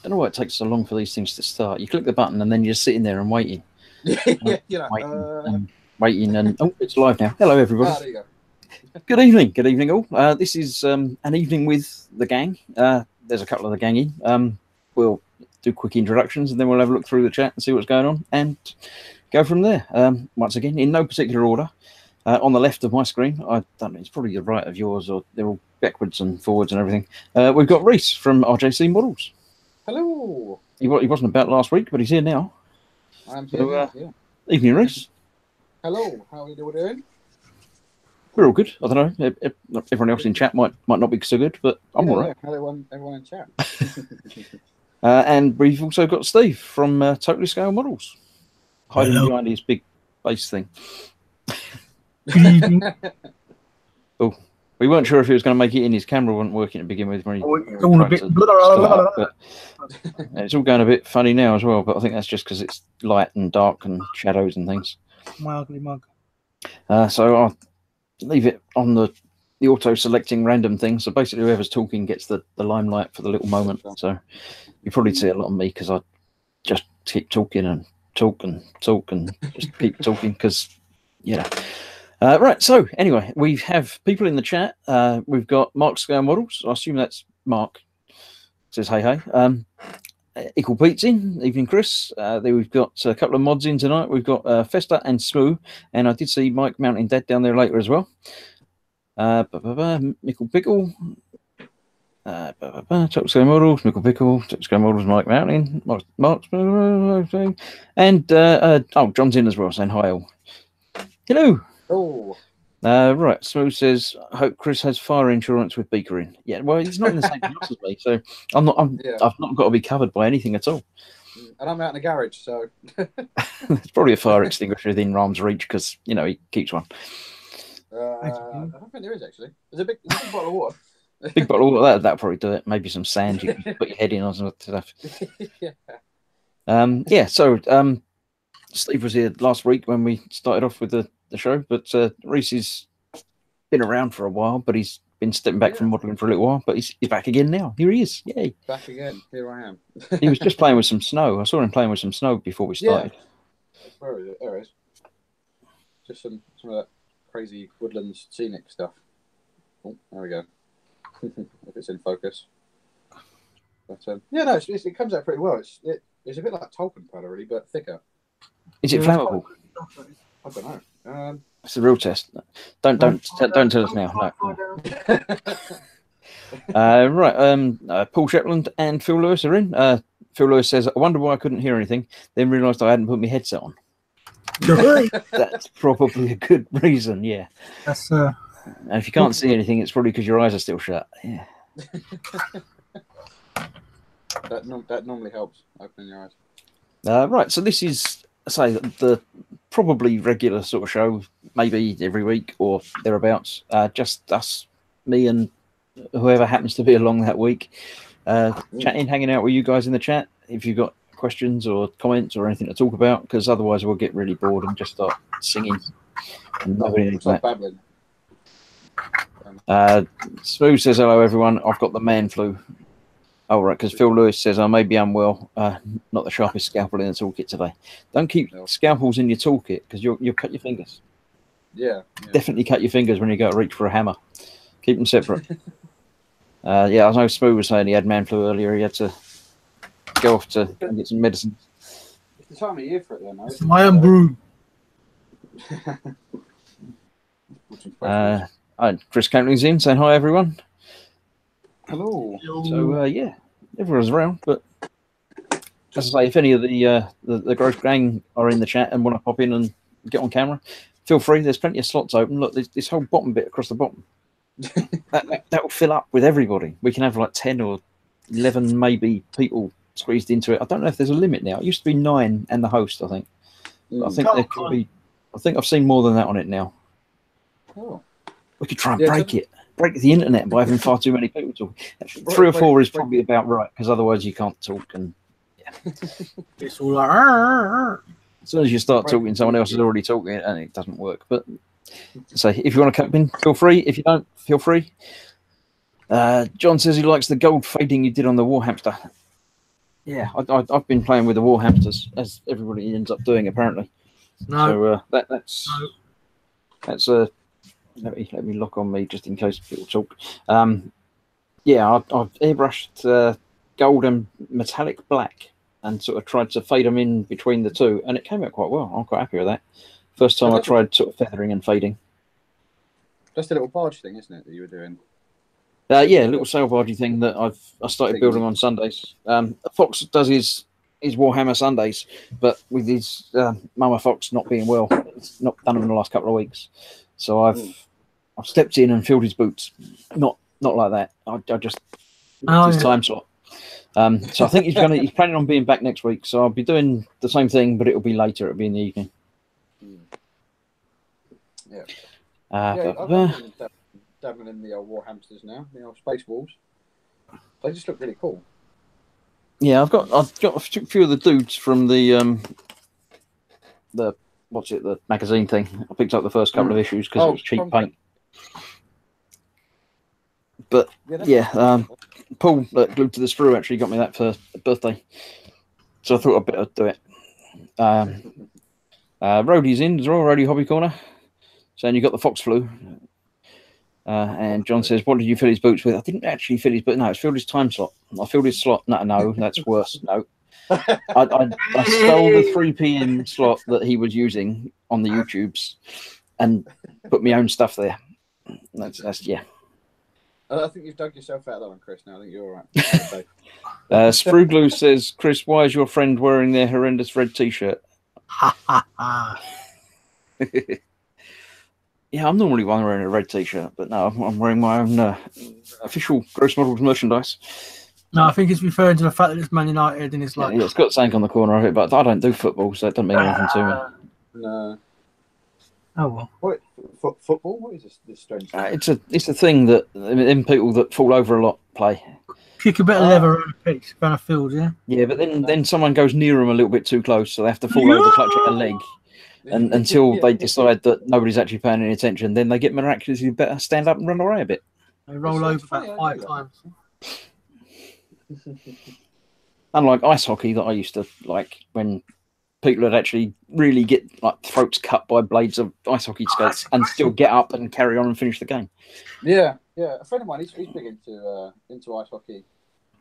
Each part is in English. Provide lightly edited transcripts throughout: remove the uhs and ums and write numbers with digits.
don't know why it takes so long for these things to start. You click the button and then you're sitting there and waiting. Waiting, and oh, it's live now. Hello, everybody. There you go. Good evening, all. This is an evening with the gang. There's a couple of the gang in. We'll do quick introductions and then we'll have a look through the chat and see what's going on and go from there. Once again, in no particular order. On the left of my screen, I don't know, it's probably the right of yours, or they're all backwards and forwards and everything. We've got Reese from RJC Models. Hello. He wasn't about last week, but he's here now. I'm here. Yeah. Evening, Reese. Hello. How are you doing? We're all good. I don't know. Everyone else in chat might not be so good, but I'm all right. Hello, everyone in chat. And we've also got Steve from Totally Scale Models, hiding behind his big base thing. Oh, we weren't sure if he was going to make it in. His camera wasn't working to begin with. When it's all going a bit funny now as well, but I think that's just because it's light and dark and shadows and things. My ugly mug. So I'll leave it on the auto-selecting random thing. So basically whoever's talking gets the limelight for the little moment. So you probably see a lot of me because I just keep talking and talk and just keep talking because, right, so anyway, we have people in the chat. We've got Mark Scale Models. I assume that's Mark. Says hey. Equal Pete's in. Evening, Chris. There we've got a couple of mods in tonight. We've got Festa and Smooth, and I did see Mike Mountain Dad down there later as well. Mickle Pickle. Top Scale Models, Mickle Pickle, Top Scale Models, Mike Mountain, Mark, and John's in as well, saying hi all. Hello. Oh. Right, Smooth says, I hope Chris has fire insurance with Beaker in. Yeah, well, he's not in the same house as me, so I've not got to be covered by anything at all. And I'm out in the garage, so it's probably a fire extinguisher within arm's reach because he keeps one. I don't think there is actually. There's a big bottle of water. Big bottle of water, that'll probably do it. Maybe some sand you can put your head in or some stuff. So Steve was here last week when we started off with the show, but Reese has been around for a while, but he's been stepping back from modelling for a little while, but he's back again now. Here he is. Yay. Back again. Here I am. He was just playing with some snow. I saw him playing with some snow before we started. Yeah. Where is it? There it is. Just some of that crazy woodlands scenic stuff. Oh, there we go. If it's in focus. But it comes out pretty well. It's a bit like talcum powder, really, but thicker. Is it flammable? I don't know. It's a real test. Don't tell us now. No. Right. Paul Shetland and Phil Lewis are in. Phil Lewis says, I wonder why I couldn't hear anything. Then realised I hadn't put my headset on. That's probably a good reason. Yeah. That's and if you can't see anything, it's probably because your eyes are still shut. Yeah. that normally helps opening your eyes. Right. So this is, the probably regular sort of show, maybe every week or thereabouts. Just us, me, and whoever happens to be along that week, chatting, hanging out with you guys in the chat. If you've got questions or comments or anything to talk about, because otherwise we'll get really bored and just start singing. And nobody needs that. Babbling. Smooth says hello everyone. I've got the man flu. Oh, right, because Phil Lewis says I may be unwell. Not the sharpest scalpel in the toolkit today. Don't keep scalpels in your toolkit because you'll cut your fingers. Yeah. Definitely cut your fingers when you go to reach for a hammer. Keep them separate. I know Smooth was saying he had man flu earlier. He had to go off to get some medicine. It's the time of year for it, though. it's my own brew. Chris Campling's in saying hi everyone. Hello. So everyone's around, but as I say, if any of the growth gang are in the chat and want to pop in and get on camera, feel free. There's plenty of slots open. Look, this whole bottom bit across the bottom that will fill up with everybody. We can have like 10 or 11 maybe people squeezed into it. I don't know if there's a limit now. It used to be 9 and the host, I think. I think there could be. I think I've seen more than that on it now. Oh. We could try and break the internet by having far too many people talking. 3 or 4 is probably about right, because otherwise you can't talk. And it's all like, as soon as you start talking, someone else is already talking, and it doesn't work. But so if you want to come in, feel free. If you don't, feel free. John says he likes the gold fading you did on the War Hamster. yeah, I've been playing with the Warhamsters, as everybody ends up doing apparently. No, So that's let me lock on me just in case people talk. Yeah, I've airbrushed gold and metallic black and sort of tried to fade them in between the two, and it came out quite well. I'm quite happy with that. First time I tried sort of feathering and fading. Just a little barge thing, isn't it, that you were doing? Yeah, a little sail bargey thing that I started building on Sundays. Fox does his Warhammer Sundays, but with his Mama Fox not being well, it's not done him in the last couple of weeks. So I've stepped in and filled his boots. Not like that. I just his time slot. So I think he's planning on being back next week. So I'll be doing the same thing, but it'll be later. It'll be in the evening. Yeah. But, dabbling in the old Warhamsters now, the old Space Wolves. They just look really cool. yeah, I've got a few of the dudes from the what's it, the magazine thing. I picked up the first couple of issues because it was cheap paint. But yeah, Paul Glued to the Sprue actually got me that for a birthday, so I thought I'd better do it. Rhodey's in as well, Rhodey Hobby Corner, saying you got the fox flu. And John says, what did you fill his boots with? I didn't actually fill his boots. No, it's filled his time slot. I filled his slot. No, that's worse. No. I stole the 3 p.m. slot that he was using on the YouTubes and put my own stuff there. That's yeah. I think you've dug yourself out of that one, Chris. Now I think you're all right. Sprue Glue says, Chris, why is your friend wearing their horrendous red t-shirt? Yeah, I'm normally one wearing a red t-shirt, but no, I'm wearing my own official Gross Models merchandise. No, I think it's referring to the fact that it's Man United and it's like... Yeah, it's got something on the corner of it, but I don't do football, so it doesn't mean anything to me. No. Oh, well. What, football? What is this strange thing? It's a thing that them people that fall over a lot play. Kick a bit of leather around a pitch, around a field, yeah? Yeah, but then someone goes near them a little bit too close, so they have to fall over clutching a leg. And until they decide that nobody's actually paying any attention, then they get miraculously better, stand up and run away a bit. They roll over about 5 times. Unlike ice hockey that I used to like, when people would actually really get like throats cut by blades of ice hockey skates and still get up and carry on and finish the game. Yeah. A friend of mine, he's big into ice hockey.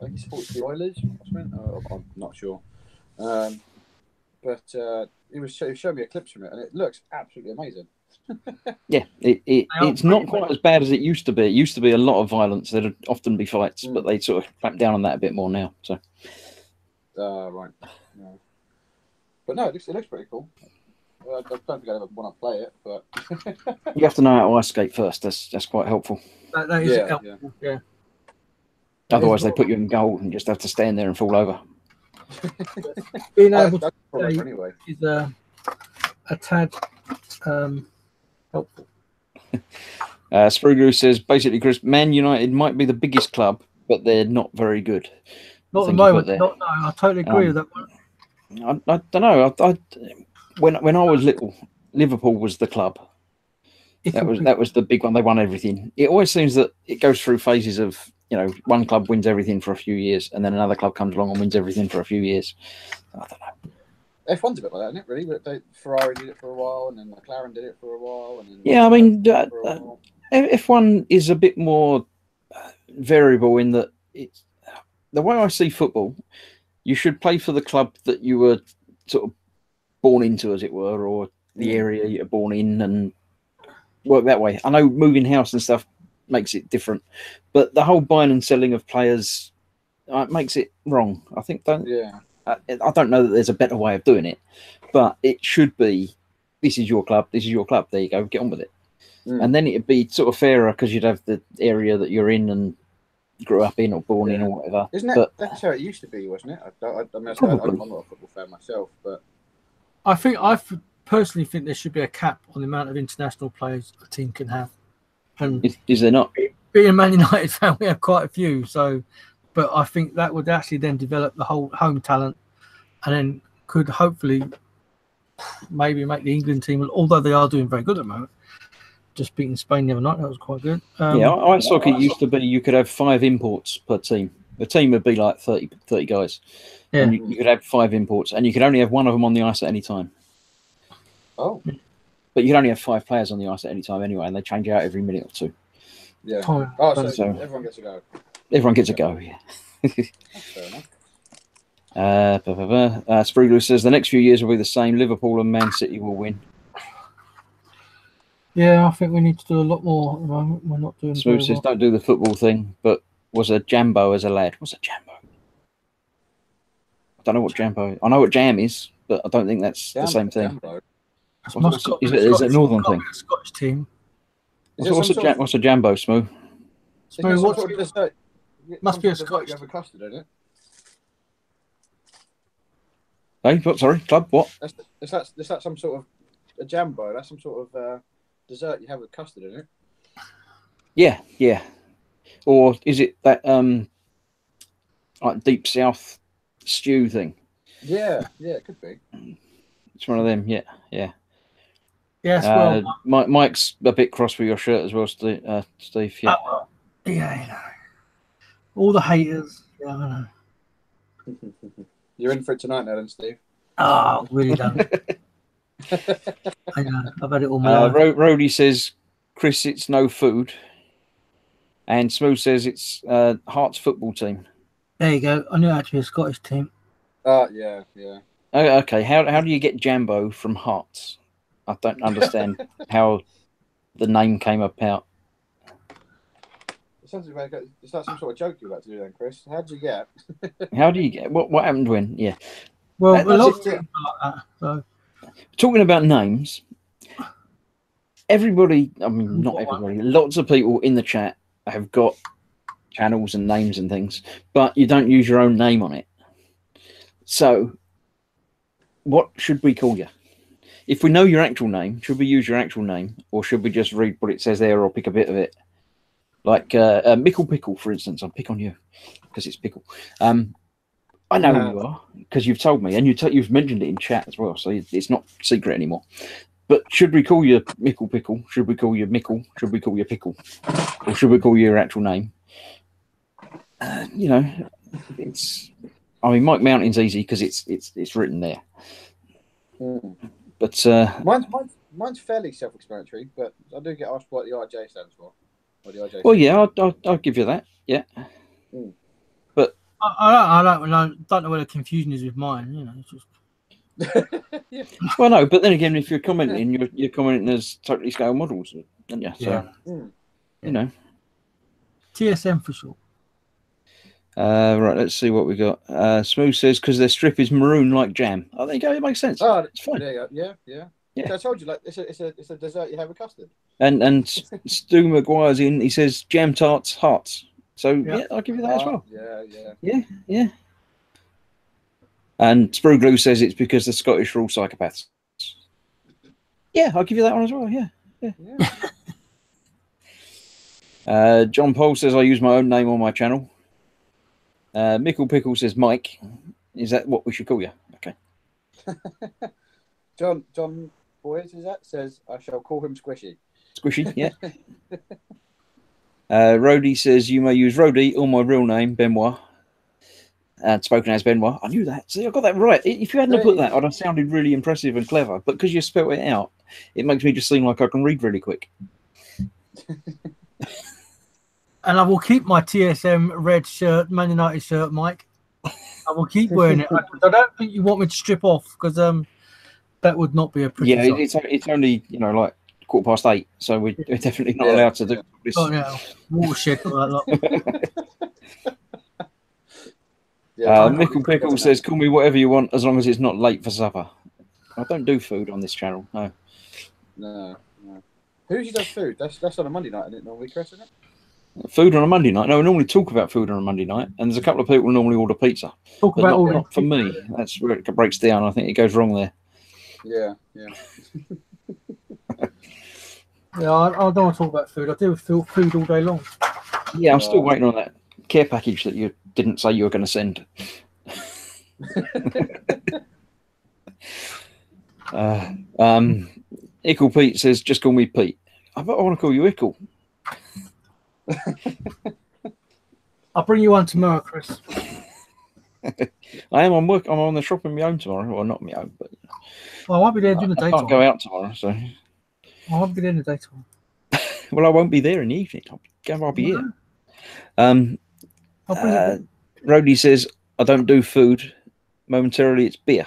I think he supports the Oilers. I'm not sure. But he was showing me clips from it, and it looks absolutely amazing. Yeah, it's not quite as bad as it used to be. It used to be a lot of violence. There'd often be fights, but they sort of clamp down on that a bit more now. So, right. Yeah. But no, it looks pretty cool. I don't think I'd ever want to play it, but you have to know how to ice skate first. That's quite helpful. That is helpful. Yeah. Otherwise, they put you in goal and just have to stand there and fall over. Being able to play anyway is a tad helpful. Sprugru says, basically, Chris, Man United might be the biggest club, but they're not very good. Not at the moment. No, I totally agree with that one. I don't know. When I was little, Liverpool was the club. That was the big one. They won everything. It always seems that it goes through phases of, one club wins everything for a few years, and then another club comes along and wins everything for a few years. I don't know. F1's a bit like that, isn't it? Really, Ferrari did it for a while, and then McLaren did it for a while, and then yeah, I mean, F1 is a bit more variable in that it's the way I see football. You should play for the club that you were sort of born into, as it were, or the area you're born in, and work that way. I know moving house and stuff makes it different, but the whole buying and selling of players makes it wrong. I think I don't know that there's a better way of doing it, but it should be, this is your club, there you go, get on with it. And then it'd be sort of fairer because you'd have the area that you're in and grew up in or born in or whatever. Isn't that that's how it used to be, wasn't it? I'm not a football fan myself, but I personally think there should be a cap on the amount of international players a team can have. And is there not? Being a Man United fan, we have quite a few. So, but I think that would actually then develop the whole home talent, and then could hopefully maybe make the England team, although they are doing very good at the moment. Just beating Spain the other night, that was quite good. Ice hockey used to be you could have 5 imports per team. The team would be like 30 guys. Yeah. And you could have 5 imports, and you could only have one of them on the ice at any time. Oh, But you could only have 5 players on the ice at any time anyway, and they change out every minute or two. yeah. Time. Oh, so So- everyone gets a go. Everyone gets a go, yeah. That's fair enough. Sprugler says the next few years will be the same. Liverpool and Man City will win. Yeah, I think we need to do a lot more at the moment. We're not doing Smooth very says well. don't do the football thing, but was a jambo as a lad. What's a jambo? I don't know what jambo. I know what jam is, but I don't think that's the same thing. Jambo. That's What's- mascot is of it- the is it a northern Scottish- thing? Scottish team. Is it What's some sort of- what's a jambo, Smooth? is it Smooth, some what's- sort of dessert? Must Some be a sort of dessert Scottish- You have a custard in it. Hey, what? Sorry, club. What? Is that some sort of a jambo? That's some sort of dessert you have with custard in it. Yeah, yeah. Or is it that like deep south stew thing? Yeah, it could be. It's one of them. Yeah, yeah. Yes, well, Mike's a bit cross with your shirt as well, Steve. Yeah. yeah, you know. All the haters. Yeah, I know. You're in for it tonight, now, then, Steve. Oh, really don't. I know. I've had it all my life. Rhodey says, Chris, it's no food. And Smooth says it's Hearts football team. There you go. I knew it had to be a Scottish team. Yeah. Oh, okay, how do you get Jambo from Hearts? I don't understand how the name came about. It sounds like is that some sort of joke you're about to do then, Chris? How did you get? How do you get what happened when? Yeah. Well, That's a lot of it. teams are like that. So, Talking about names, everybody, I mean, not everybody, lots of people in the chat have got channels and names and things, but you don't use your own name on it. So, what should we call you? If we know your actual name, should we use your actual name, or should we just read what it says there, or pick a bit of it? Like Mickle Pickle, for instance. I'll pick on you because it's Pickle. I know who you are because you've told me, and you've mentioned it in chat as well, so it's not secret anymore. But should we call you Mickle Pickle? Should we call you Mickle? Should we call you Pickle? Or should we call you your actual name? You know, it's. I mean, Mike Mountain's easy because it's written there. But Mine's fairly self-explanatory, but I do get asked what the RJ stands for. Or the RJ well, yeah, I'll give you that. Yeah. I don't know where the confusion is with mine. You know, it's just Well, no, but then again, if you're commenting, you're commenting as totally scale models, aren't you? So, you know. TSM for sure. Right, let's see what we got. Smooth says because their strip is maroon like jam. I think it makes sense. Oh, It's fine. there you go. Yeah. Yeah. So I told you, like it's a dessert you have with custard. And Stu Maguire's in. He says jam tarts hearts. So yeah, I'll give you that as well. Yeah. And Sprue says it's because the Scottish are all psychopaths. Yeah, I'll give you that one as well. Yeah. John Paul says I use my own name on my channel. Mickle Pickle says Mike. Is that what we should call you? Okay. John Boys says I shall call him Squishy. Squishy, yeah. Rhodey says you may use Rhodey or my real name, Benoit. And spoken as Benoit. I knew that. See, I got that right. If you hadn't put that, I'd have sounded really impressive and clever. But because you spelt it out, it makes me just seem like I can read really quick. And I will keep my TSM red shirt, Man United shirt, Mike. I will keep wearing it. I don't think you want me to strip off because that would not be a pretty. Yeah, it's only like 8:15, so we're definitely not allowed to do this. Oh yeah, watershed or that lot. Mickle Pickle says, "Call me whatever you want, as long as it's not late for supper." I don't do food on this channel. No. Who usually does food? That's on a Monday night, isn't it? Normally, Chris, isn't it? Food on a Monday night? No, we normally talk about food on a Monday night, and there's a couple of people who normally order pizza. Talk But about not for me. That's where it breaks down. I think it goes wrong there. Yeah. Yeah, I don't want to talk about food. I deal with food all day long. Yeah, I'm still waiting on that care package that you didn't say you were going to send. Ickle Pete says, just call me Pete. I want to call you Ickle. I'll bring you one tomorrow, Chris. I am on work. I'm on the shop in my own tomorrow. Well, not my own, but Well, I won't be there during the I daytime. can't go out tomorrow. So, I won't be there in the daytime. well, I won't be there in the evening. I'll be here. I'll bring it. Rhodey says, I don't do food. Momentarily, it's beer.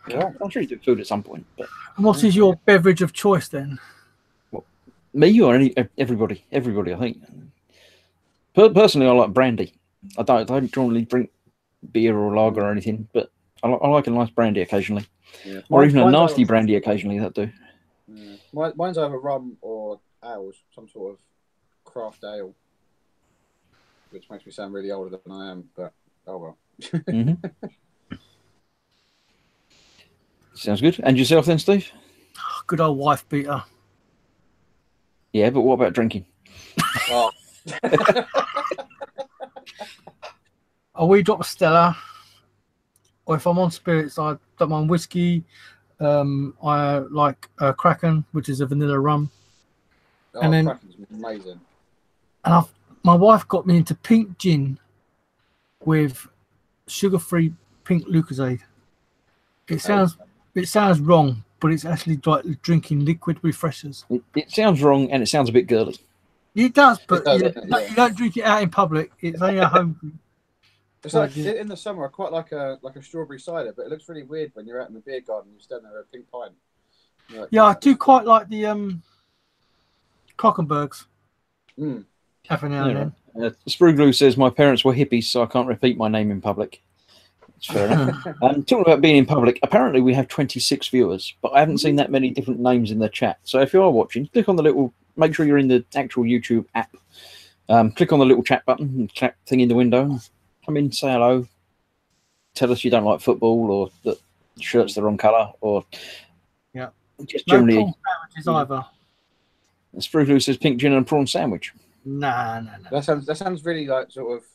Yeah. I'm sure you do food at some point. But And what is your beverage of choice then? me or everybody, I think. Personally, I like brandy. I don't normally drink beer or lager or anything, but I like a nice brandy occasionally. Yeah. Or even a Mine's nasty either- brandy occasionally, that do. Yeah. Mine's either rum or ales, some sort of craft ale, which makes me sound really older than I am, but oh well. Hmm. Sounds good. And yourself then, Steve? Good old wife beater. Yeah, but what about drinking? Oh. We drop a Stella, or if I'm on spirits, I don't mind whiskey. I like Kraken, which is a vanilla rum. Oh, And then- Kraken's amazing. And my wife got me into pink gin with sugar-free pink Lucozade. It sounds wrong, but it's actually like drinking liquid refreshers. It sounds wrong and it sounds a bit girly. It does, but does, you, doesn't it? you don't drink it out in public. It's only at home. It's Well, like yeah. in the summer, I quite like a strawberry cider, but it looks really weird when you're out in the beer garden. You stand there with a pink pint. You're like, Yeah, I do quite like the Cockenbergs Mm. every now and Yeah. then. Spruglu says, my parents were hippies, so I can't repeat my name in public. It's fair enough. Talking about being in public, apparently we have 26 viewers, but I haven't seen that many different names in the chat. So if you are watching, click on the little, make sure you're in the actual YouTube app. Click on the little chat button, chat thing in the window. Come in, say hello. Tell us you don't like football or that the shirt's the wrong colour or Yeah. just No generally. prawn sandwiches either. Spruglu says pink gin and prawn sandwich. Nah. That sounds really like sort of.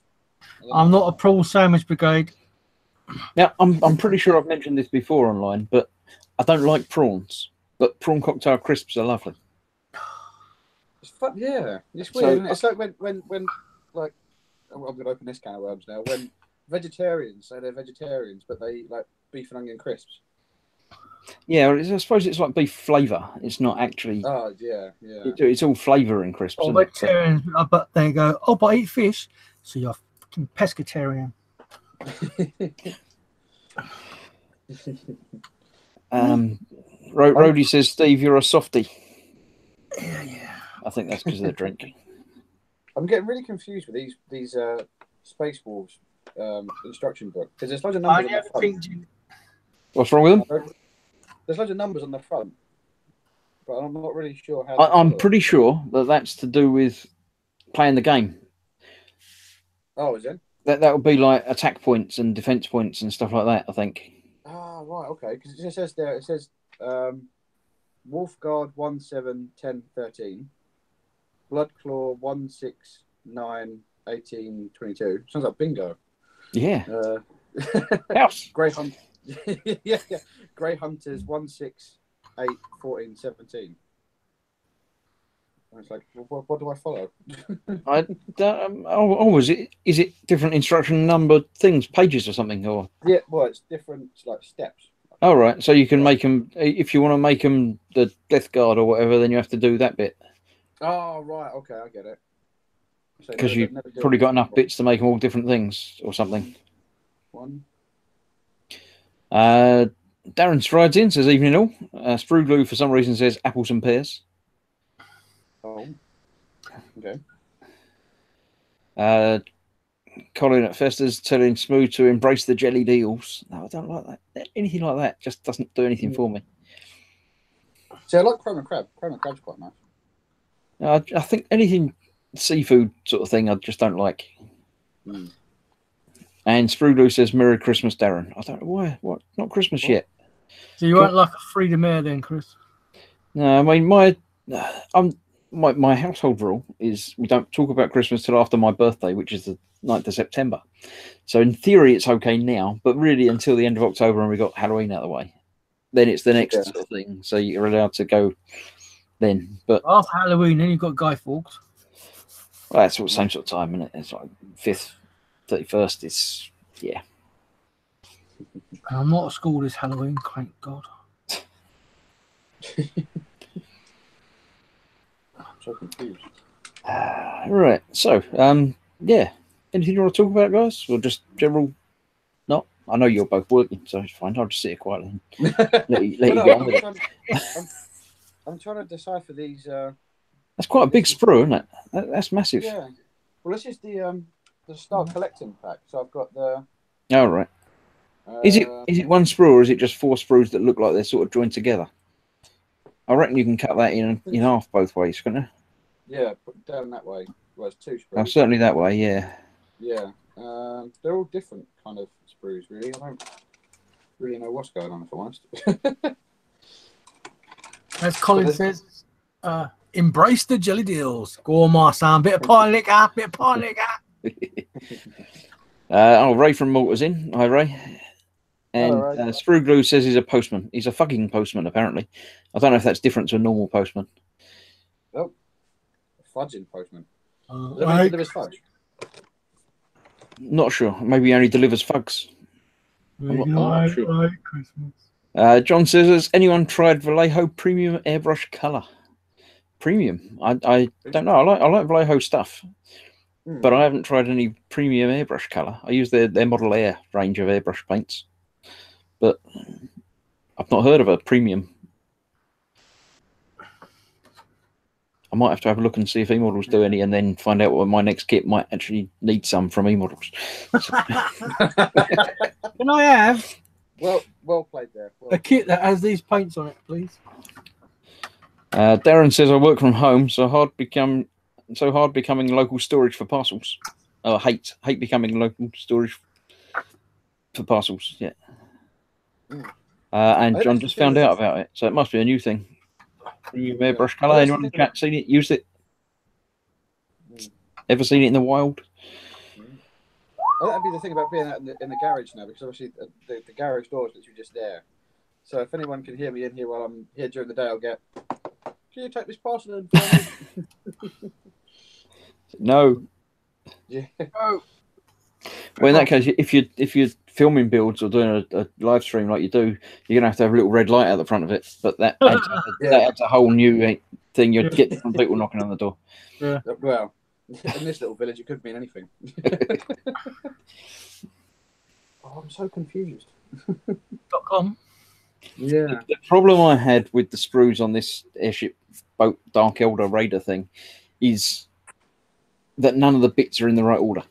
I'm not a prawn sandwich brigade. Now, I'm pretty sure I've mentioned this before online, but I don't like prawns. But prawn cocktail crisps are lovely. It's fun, yeah. It's So- weird. Isn't it? It's like when like I'm going to open this can of worms now. When vegetarians say they're vegetarians, but they like beef and onion crisps. Yeah, I suppose it's like beef flavour. It's not actually. Oh yeah, yeah. It's all flavour and crisps. Or Isn't it? vegetarians, but they go, oh, but I eat fish, so you're a fucking pescatarian. Rhodey says, Steve, you're a softie. Yeah. I think that's because of the drink. I'm getting really confused with these Space Wolves instruction book because there's loads of I numbers only on have the pink front. gin. What's wrong with them? There's loads of numbers on the front, but I'm not really sure how. I'm pretty sure that that's to do with playing the game. Oh, is it? That would be like attack points and defence points and stuff like that, I think. Ah, right, okay. Because it says there, it says Wolfguard 1, 7, 10, 13, Bloodclaw 1, 6, 9, 18, 22. Sounds like bingo. Yeah. House. Grey Hunt. yeah. Grey Hunters 1, 6, 8, 14, 17. And it's like, well, what do I follow? Is it different instruction number things, pages or something? Or Yeah, well, it's different like steps. oh, right. So you can make them, if you want to make them the Death Guard or whatever, then you have to do that bit. Oh, right, okay, I get it. So Because never- you've never do probably it. got enough bits to make them all different things or something. One. Darren strides in, says evening all. Spruglu for some reason says apples and pears. Oh. Okay. Colin at Fester's telling Smooth to embrace the jellied eels. No, I don't like that. Anything like that just doesn't do anything for me. See, I like Chroma Crab. Chroma Crab's quite nice. I think anything seafood sort of thing I just don't like. Mm. And Spruglu says Merry Christmas, Darren. I don't know why. What? Not Christmas yet. So you won't like a freedom air then, Chris? No, I mean my household rule is we don't talk about Christmas till after my birthday, which is the 9th of September. So in theory it's okay now, but really until the end of October and we got Halloween out of the way. Then it's the next sort of thing. So you're allowed to go then. But After Halloween, then you've got Guy Fawkes. Well, it's all the same sort of time, isn't it? It's like 5th, 31st. It's yeah. And I'm not at school this Halloween, thank God. I'm so confused. Right. So, yeah. Anything you want to talk about, guys, or just general? Not. I know you're both working, so it's fine. I'll just sit here quietly and let you get on with it. I'm trying to decipher these. That's quite a big sprue, isn't it? That's massive. Yeah. Well, this is the start collecting pack. So I've got the. Oh, right. Is it one sprue, or is it just 4 sprues that look like they're sort of joined together? I reckon you can cut that in half both ways, can't you? Yeah, put it down that way. Well, it's 2 sprues. Oh, certainly that way, yeah. Yeah. They're all different kind of sprues, really. I don't really know what's going on, if I'm honest. As Colin says, embrace the jelly deals. Go on, my son. Bit of pie liquor, bit of pie liquor. Ray from Malta's in. Hi, Ray. And Hello, Ray. Sprue Glue says he's a postman. He's a fucking postman, apparently. I don't know if that's different to a normal postman. Oh, fudging postman. Right. Delivers fudge. Not sure. Maybe he only delivers fugs. Right, sure. Christmas. John says, has anyone tried Vallejo Premium Airbrush Colour? Premium? I don't know. I like Vallejo stuff. But I haven't tried any premium airbrush colour. I use their Model Air range of airbrush paints. But I've not heard of a premium. I might have to have a look and see if eModels do any, and then find out what my next kit might actually need some from eModels. Can I have Well played there. a kit that has these paints on it, please? Darren says, I work from home, so hard becoming local storage for parcels. Oh, hate becoming local storage for parcels. Yeah. And John just found out about it, so it must be a new thing. Premium airbrush colour. Anyone in the chat seen it? Used it? Ever seen it in the wild? Oh, that'd be the thing about being out in the garage now, because obviously the garage door is literally just there. So if anyone can hear me in here while I'm here during the day, I'll get. Can you take this parcel in for me? No. Yeah. Oh. Well, in that case, if you're filming builds or doing a live stream like you do, you're gonna have to have a little red light out the front of it. But that adds a whole new thing. You'd get different people knocking on the door. Yeah. Well, in this little village, it could mean anything. Oh, I'm so confused. .com. Yeah. The problem I had with the sprues on this airship boat Dark Elder Raider thing is that none of the bits are in the right order.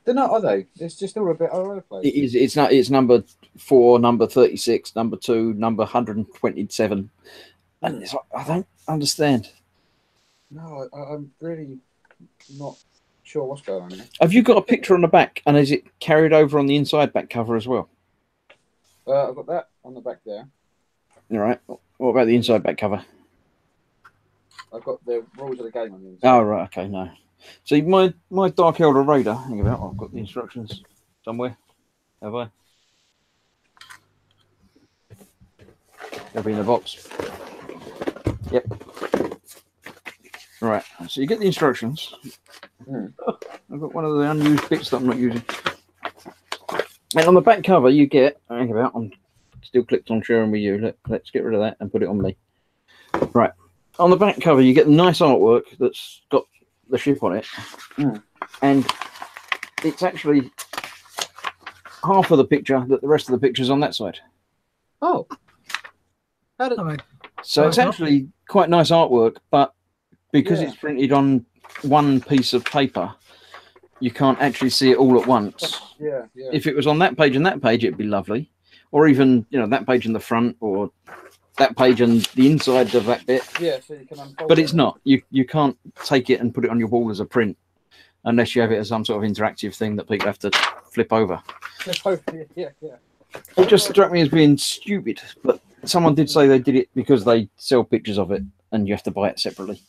They're not, are they? It's just all a bit all over the place. It is. It's not. It's number 4, number 36, number 2, number 127, and it's like, I don't understand. No, I'm really not sure what's going on here. Have you got a picture on the back, and is it carried over on the inside back cover as well? I've got that on the back there. All right. What about the inside back cover? I've got the rules of the game on the inside. Oh, right. Okay. No. See, my Dark Elder Raider. Hang about. I've got the instructions somewhere. Have I? They'll be in the box. Yep. Right. So you get the instructions. I've got one of the unused bits that I'm not using. And on the back cover, you get. Hang about. I'm still clicked on sharing with you. Let's get rid of that and put it on me. Right. On the back cover, you get nice artwork that's got the ship on it, and it's actually half of the picture that the rest of the picture's on that side. Oh. So it's actually quite nice artwork, but because it's printed on one piece of paper, you can't actually see it all at once. Yeah. If it was on that page and that page, it'd be lovely. Or even, that page in the front, or that page and the inside of that bit. Yeah, so you can unfold. But it's not. You can't take it and put it on your wall as a print unless you have it as some sort of interactive thing that people have to flip over. Yeah. It just struck me as being stupid, but someone did say they did it because they sell pictures of it and you have to buy it separately.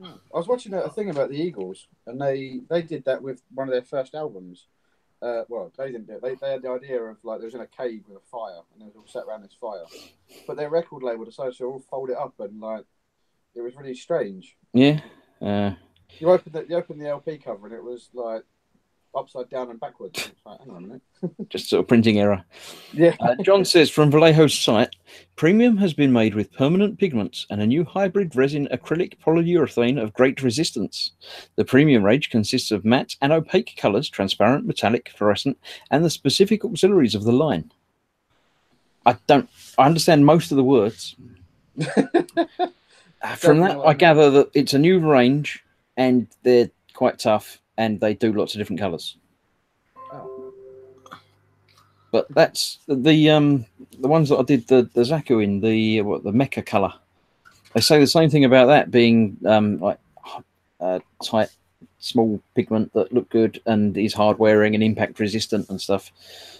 I was watching a thing about the Eagles, and they did that with one of their first albums. Well, they didn't do it. They had the idea of, like, they was in a cave with a fire, and they was all sat around this fire. But their record label decided to all fold it up, and, like, it was really strange. Yeah. You opened the LP cover and it was like upside down and backwards. It's like, hang on a minute. Just sort of printing error. Yeah. John says from Vallejo's site, Premium has been made with permanent pigments and a new hybrid resin acrylic polyurethane of great resistance. The Premium range consists of matte and opaque colours, transparent, metallic, fluorescent, and the specific auxiliaries of the line. I understand most of the words. From that, I gather that it's a new range and they're quite tough and they do lots of different colours. Oh. But that's the ones that I did the Zaku in the Mecha colour. They say the same thing about that being like tight, small pigment that look good and is hard wearing and impact resistant and stuff.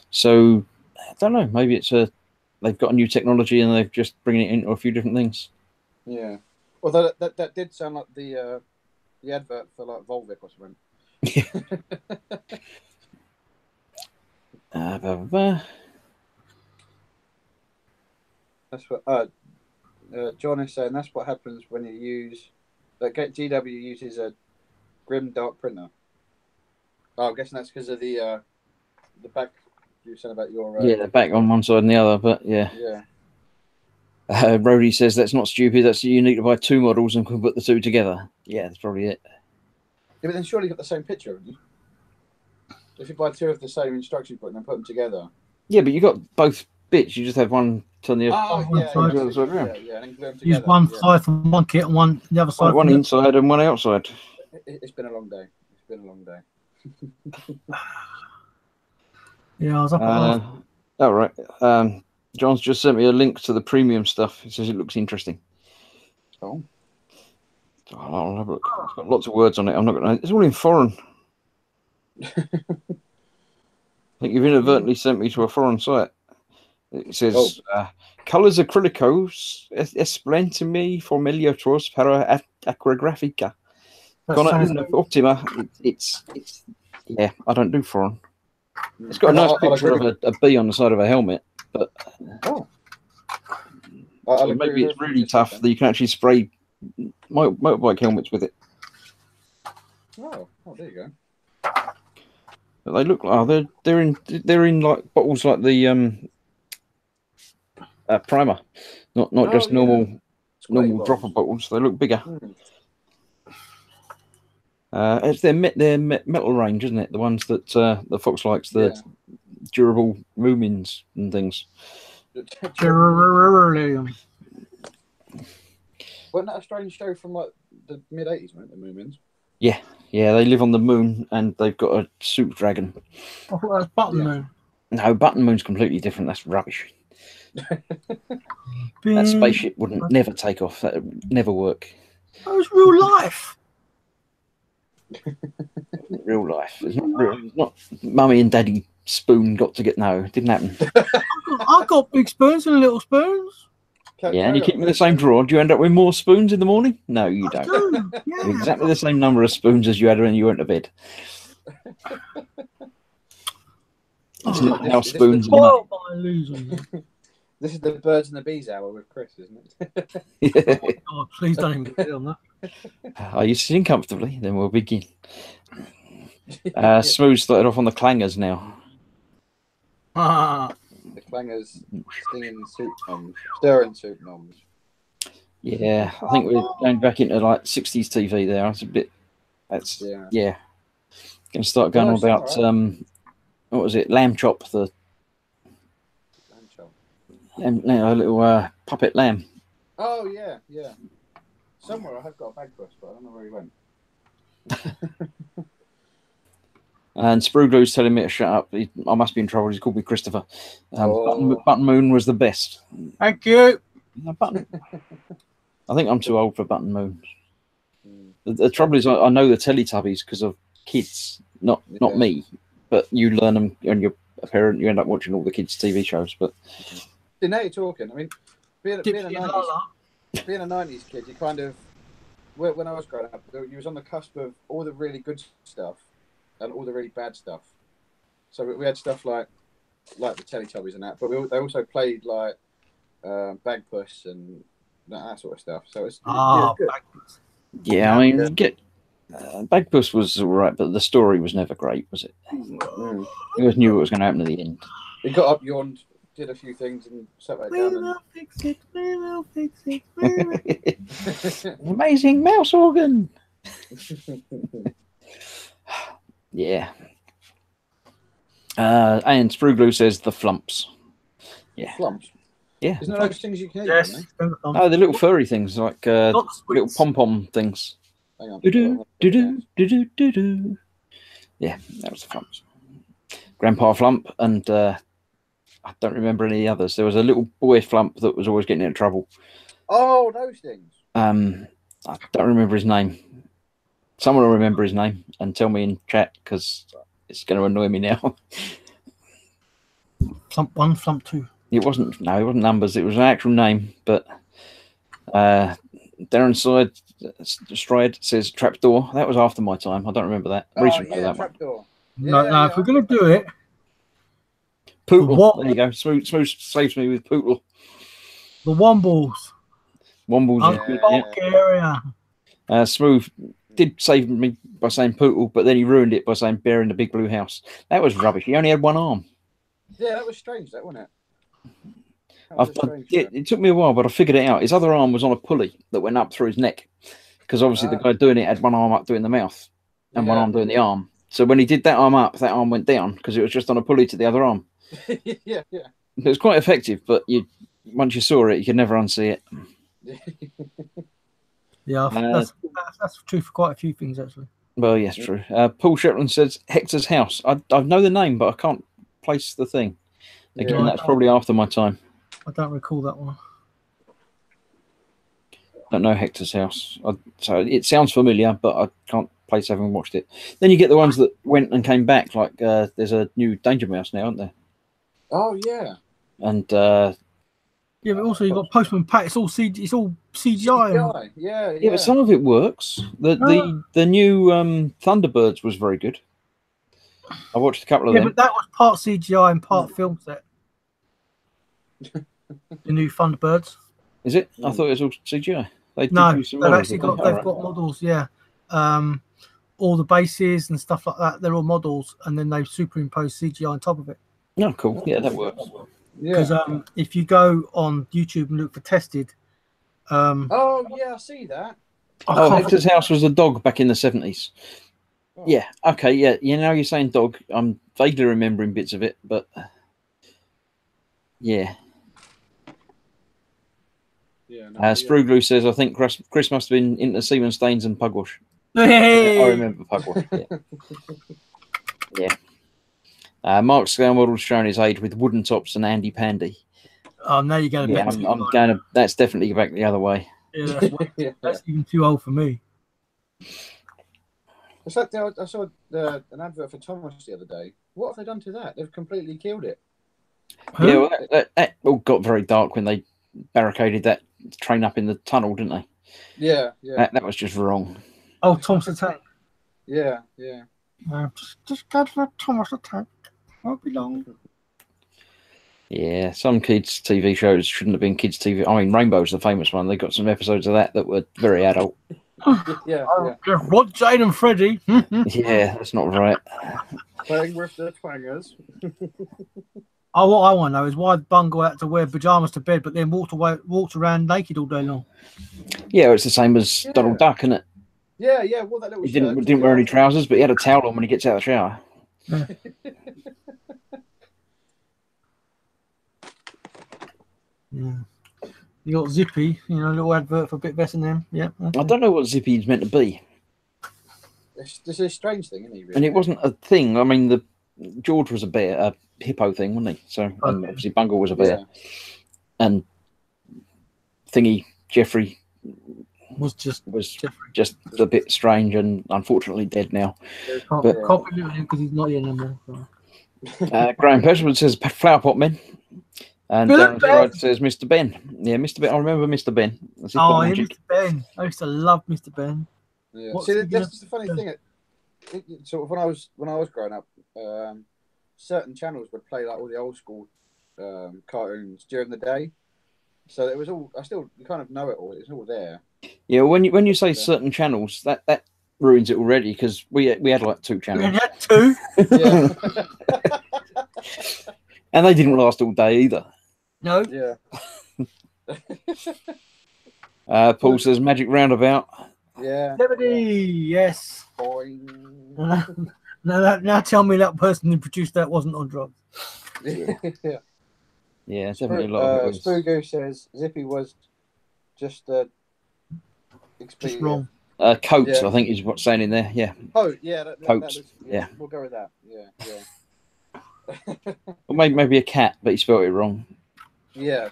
So I don't know. Maybe it's they've got a new technology and they've just bringing it into a few different things. Yeah. Although that did sound like the advert for like Volvic or something. That's what John is saying. That's what happens when you use GW uses a Grim Dark printer. Oh, I'm guessing that's because of the back you were saying about your the back on one side and the other. But yeah. Rody says that's not stupid. That's unique to buy two models and can put the two together. Yeah, that's probably it. Yeah, but then surely you've got the same picture, haven't you? If you buy two of the same instruction book and then put them together. Yeah, but you got both bits. You just have one turn the other. And then glue them together. Use one side from one kit and one the other side. One inside and one outside. It's been a long day. It's been a long day. Yeah, I was up at all right. John's just sent me a link to the Premium stuff. He says it looks interesting. Oh. I'll have a look. It's got lots of words on it. I'm not going to. It's all in foreign. I think you've inadvertently sent me to a foreign site. It says colours acrylicos esplentimi formiliatros para aquagrafica. Optima. It's yeah. I don't do foreign. It's got a nice picture of a bee on the side of a helmet, but so maybe it's really tough that you can actually spray motorbike helmets with it. Oh, there you go. But they look like they're in like bottles like the primer, not just normal dropper bottles. They look bigger. It's their metal range, isn't it? The ones that the Fox likes, the durable Moomins and things. Wasn't that a strange show from like the mid-80s, weren't the Moomins? Yeah, they live on the moon and they've got a soup dragon. I thought that was Button Moon. No, Button Moon's completely different. That's rubbish. That spaceship wouldn't never take off. That would never work. That was real life. Real life. It's not real. It's not Mummy and Daddy Spoon got to get. No, it didn't happen. I've got big spoons and little spoons. Yeah, and you keep them in the same drawer. Do you end up with more spoons in the morning? No, you don't. Yeah. Exactly the same number of spoons as you had when you went to bed. It's not how spoons are made. This is the birds and the bees hour with Chris, isn't it? Yeah. Oh, please don't even get on that. Are you sitting comfortably? Then we'll begin. Smooth started off on the clangers now. The clangers stirring soup noms. Yeah, I think we're going back into like 60s TV there. It's a bit. That's yeah. Going to start going on about what was it? Lamb chop, the lamb, a little puppet lamb. Oh yeah. Somewhere I have got a bag for us, but I don't know where he went. And Sprueglue's telling me to shut up. I must be in trouble. He's called me Christopher. Button Moon was the best. Thank you. I think I'm too old for Button Moon. The trouble is, I know the Teletubbies because of kids, not me. But you learn them when you're a parent. You end up watching all the kids' TV shows. But now you're talking. I mean, being a 90s kid, you kind of, when I was growing up, you was on the cusp of all the really good stuff and all the really bad stuff. So we had stuff like the Teletubbies and that, but they also played like Bagpuss and that sort of stuff. So it's good. Yeah, I mean, Bagpuss was all right, but the story was never great, was it? Mm. You always knew what was going to happen at the end. He got up, yawned, did a few things, and sat back We down. will fix it. We will fix it. We will. Amazing mouse organ. Yeah. And Spruglu says the flumps. Yeah. Flumps. Yeah. Isn't there those things you can eat? Yes. Isn't Oh, the little furry things, like Not the little sweets. pom-pom things. there? Hang on. Do-do, do-do, do-do, do-do. Yeah, that was the flumps. Grandpa Flump, and I don't remember any others. There was a little boy Flump that was always getting into trouble. Oh, those things. I don't remember his name. Someone will remember his name and tell me in chat, because it's going to annoy me now. Flump 1, Flump 2. It wasn't numbers. It was an actual name, but Darren Stride says trapdoor. That was after my time. I don't remember that. Reach Oh, know yeah, that one. trapdoor. No, Yeah, if we're going to do it, Pootle. What? There you go. Smooth saves me with Pootle. the Wombles. Wombles. Uncle Yeah. Bulgaria. Smooth did save me by saying Pootle, but then he ruined it by saying Bear in the Big Blue House. That was rubbish. He only had one arm. Yeah, that was strange, that wasn't it? That was a strange It took me a while, but I figured it out. His other arm was on a pulley that went up through his neck, because obviously the guy doing it had one arm up doing the mouth and one Yeah. arm doing the arm. So when he did that arm up, that arm went down because it was just on a pulley to the other arm. yeah. It was quite effective, but once you saw it, you could never unsee it. Yeah, Uh, that's true for quite a few things, actually. Well, yes, true. Paul Shetland says Hector's House. I know the name, but I can't place the thing. Again, Yeah. that's probably after my time. I don't recall that one. Don't know Hector's House. So it sounds familiar, but I can't place having watched it. Then you get the ones that went and came back. Like there's a new Danger Mouse now, aren't there? Oh, yeah. And Yeah, but also you've got Postman Pat. It's all CGI. Yeah. yeah, but some of it works. The new Thunderbirds was very good. I watched a couple of Yeah, them. but that was part CGI and part film set. The new Thunderbirds. Is it? I thought it was all CGI. They did No, use some they've models, actually didn't got they? they've got models. Yeah, all the bases and stuff like that. They're all models, and then they've superimposed CGI on top of it. No, cool. Yeah, that works. Yeah. Because if you go on YouTube and look for Tested, Oh, yeah, I see that. Oh, Hector's House was a dog back in the 70s. Oh. Yeah. Okay. Yeah. You're saying dog. I'm vaguely remembering bits of it, but yeah. Yeah. No, Spruglu says, I think Chris must have been into Seaman Stains and Pugwash. hey, I remember Pugwash. Yeah. Mark Scale model's shown his age with Wooden Tops and Andy Pandy. oh, now you're going Yeah, back. I'm going to. That's definitely back the other way. Yeah, that's even too old for me. It's like I saw an advert for Thomas the other day. What have they done to that? They've completely killed it. Yeah, well, that all got very dark when they barricaded that train up in the tunnel, didn't they? Yeah. That was just wrong. Oh, Thomas the Tank. Yeah. Just go for Thomas the Tank. Won't be long. Yeah, some kids' TV shows shouldn't have been kids' TV. I mean, Rainbow's the famous one. They got some episodes of that were very adult. Yeah. What, Jane and Freddie? Yeah, that's not right. Playing with the twangers. Oh, what I want to know is why Bungle had to wear pajamas to bed, but then walked around naked all day long. Yeah, it's the same as Donald Duck, isn't it? Yeah. Well, that little. He didn't wear any trousers, but he had a towel on when he gets out of the shower. Yeah. You got Zippy, a little advert for Bit Best and them. Yeah. Okay. I don't know what Zippy's meant to be, It's a strange thing, isn't he? Really? and it wasn't a thing. I mean, George was a hippo thing, wasn't he? So and obviously Bungle was a bear, and Thingy Jeffrey Was just just a bit strange and unfortunately dead now. But- copy him because he's not here anymore. So. Graham Percival says Flower Pot Men. And Philip Darren Ben. Stride says Mr. Ben. Yeah, Mr. Ben. I remember Mr. Ben. That's his Oh, bit of yeah, magic. Mr. Ben. I used to love Mr. Ben. Yeah. What's See, he that's the gonna- funny thing. Sort of when I was growing up, certain channels would play like all the old school cartoons during the day. So it was all. You kind of know it all. It's all there. Yeah, when you say certain channels, that ruins it already because we had like 2 We channels, had 2. Yeah. and they didn't last all day either. No. Yeah. Paul says Magic Roundabout. Yeah. 70. Yes. Boing. Now tell me that person who produced that wasn't on drugs. Yeah. Yeah, definitely a lot of it was. Spoogo says Zippy was just Just wrong. Coats, Yeah. I think, is what's saying in there. Yeah, Oh, yeah. That Coats, was, yeah. We'll go with that. Yeah. or maybe a cat, but he spelled it wrong. Yeah.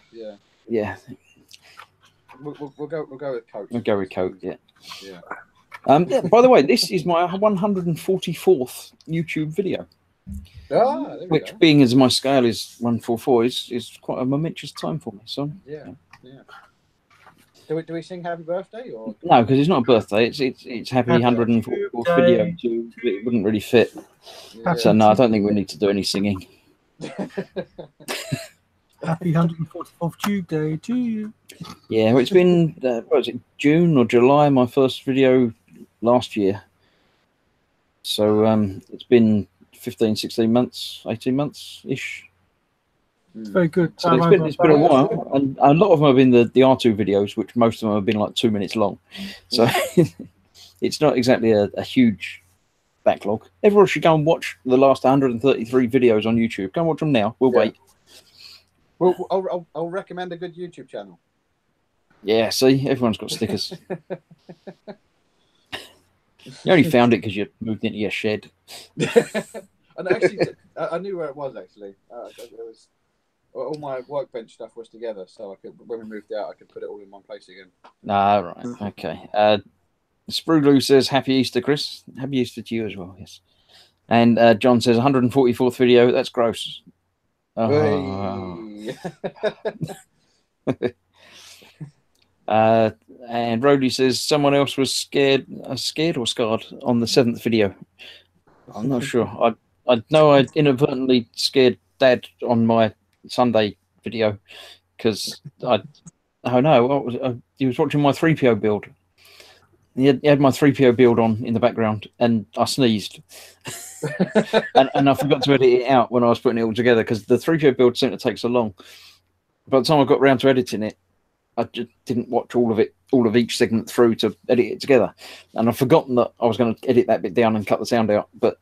Yeah, We'll go with Coach. we'll go with Coat. Yeah. Yeah. Yeah. By the way, this is my 144th YouTube video, Ah, there we which, go. being as my scale is 144, is quite a momentous time for me. So Yeah. Do we sing Happy Birthday or? no, because it's not a birthday. It's happy Happy 144th video. So it wouldn't really fit. Yeah. So no, I don't think we need to do any singing. Happy 144th Tuesday to you. Yeah, well, it's been what was it, June or July? My first video last year. So it's been 15, 16 months, 18 months ish. It's very good. So it's been a while, and a lot of them have been the R2 videos, which most of them have been like 2 minutes long. So it's not exactly a huge backlog. Everyone should go and watch the last 133 videos on YouTube. Go and watch them now. We'll wait. Well, I'll recommend a good YouTube channel. Yeah, see, everyone's got stickers. You only found it because you moved into your shed. And actually, I knew where it was. Actually, it was all my workbench stuff was together, so I could, when we moved out, I could put it all in one place again. Ah, right, okay. Spruglu says Happy Easter, Chris. Happy Easter to you as well. Yes. And John says 144th video. That's gross. Hey. And Rody says someone else was scared or scarred on the 7th video. I'm not sure. I know I inadvertently scared Dad on my Sunday video because he was watching my 3PO build. He had my 3PO build on in the background, and I sneezed. and I forgot to edit it out when I was putting it all together because the 3PO build seemed to take so long. By the time I got around to editing it, I just didn't watch all of each segment through to edit it together. And I've forgotten that I was going to edit that bit down and cut the sound out, but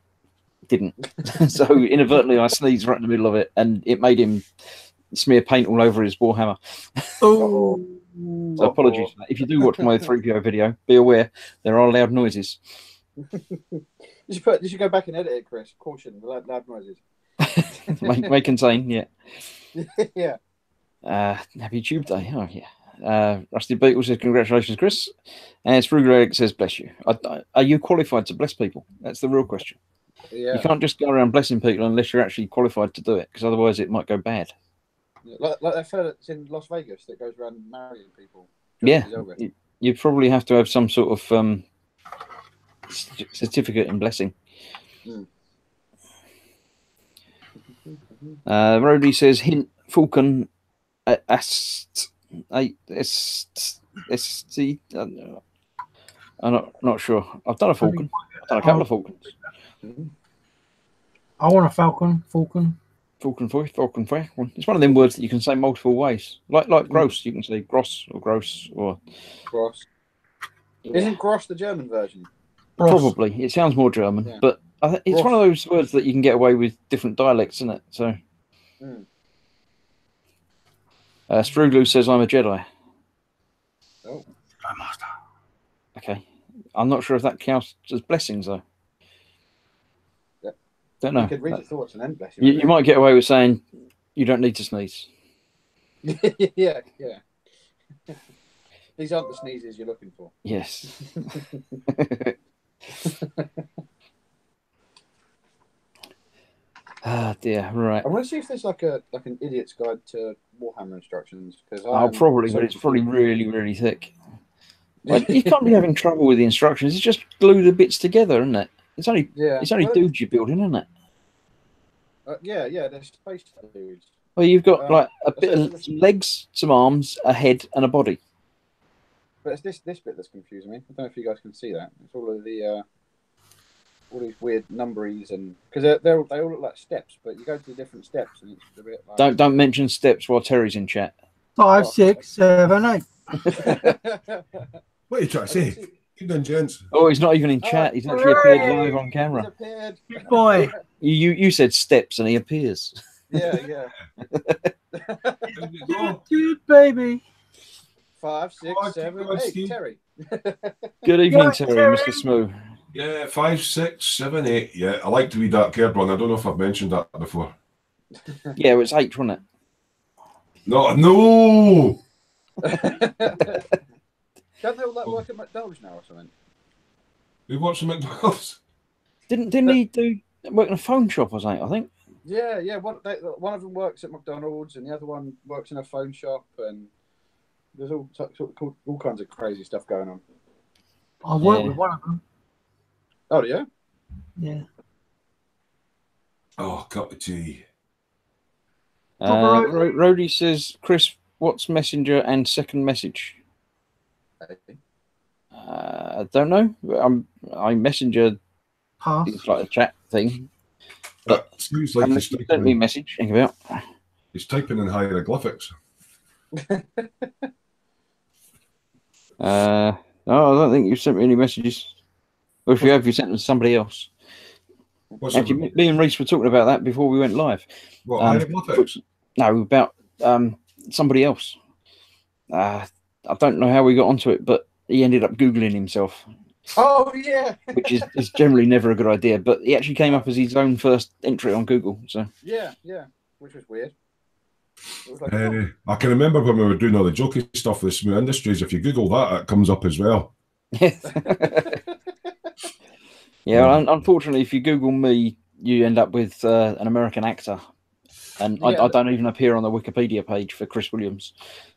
didn't. So inadvertently I sneezed right in the middle of it, and it made him smear paint all over his Warhammer. Oh. So apologies for that. If you do watch my 3PO video, be aware there are loud noises. You should go back and edit it, Chris. Caution, loud noises. may contain, yeah. Yeah. Happy Tube Day. Oh, yeah. Rusty Beetle says, congratulations, Chris. And Sprugler says, bless you. Are you qualified to bless people? That's the real question. Yeah. You can't just go around blessing people unless you're actually qualified to do it, because otherwise it might go bad. Like that fella that's in Las Vegas that goes around marrying people. Yeah. You probably have to have some sort of certificate in blessing. Rody says, hint, Falcon I'm not sure. I've done a Falcon. I've done a couple of Falcons. I want a Falcon. Falcon. It's one of them words that you can say multiple ways. Like gross, you can say gross or gross or gross. Yeah. Isn't gross the German version? Probably. It sounds more German, but it's one of those words that you can get away with different dialects, isn't it? So. Spruglu says, I'm a Jedi. Oh. Master. Okay. I'm not sure if that counts as blessings, though. Yeah. Don't know. You could read your thoughts and then bless you. You might get away with saying you don't need to sneeze. Yeah. These aren't the sneezes you're looking for. Yes. Ah, dear. Right. I want to see if there's like an idiot's guide to Warhammer instructions. Probably, but it's probably really, really thick. Like, you can't be having trouble with the instructions. It's just glue the bits together, isn't it? It's only dudes you're building, isn't it? Yeah. There's space dudes. Well, you've got like a bit of legs, some arms, a head, and a body. but it's this bit that's confusing me. I don't know if you guys can see that. It's all of the all these weird numberies, and because they all look like steps, but you go to the different steps and it's a bit like... Don't mention steps while Terry's in chat. 5, 6, 7, 8. What are you trying to say? Keep doing, gents. Oh, he's not even in chat. He's actually appeared live on camera. Good boy. You said steps and he appears. Yeah. Good baby. 5, 6, 7, 8. Terry. Good evening, Yeah, Terry, Terry. Mr. Smoo. Yeah, 5, 6, 7, 8. Yeah, I like to read that curd one. I don't know if I've mentioned that before. Yeah, it was H, wasn't it? No. Don't they all like work at McDonald's now or something? We watched the McDonald's. Didn't he do work in a phone shop or something? I think. Yeah. One of them works at McDonald's and the other one works in a phone shop, and there's all kinds of crazy stuff going on. I work with one of them. Oh, yeah? Yeah. Oh, cup of tea. Rhodey says, Chris, what's Messenger and second message? I don't know. I Messenger. Pass. It's like a chat thing. But seems like Unless you sent me a message. Think about. he's typing in hieroglyphics. No, I don't think you've sent me any messages. Or if you have, you sent them to somebody else. What's Actually, me and Reese were talking about that before we went live. What, hieroglyphics? No, about somebody else. I don't know how we got onto it, but he ended up Googling himself. Oh, yeah. Which is generally never a good idea, but he actually came up as his own first entry on Google. So Yeah, which was weird. It was like, I can remember when we were doing all the jokey stuff with Smoo Industries. If you Google that, it comes up as well. yeah, unfortunately, if you Google me, you end up with an American actor. And Yeah. I don't even appear on the Wikipedia page for Chris Williams.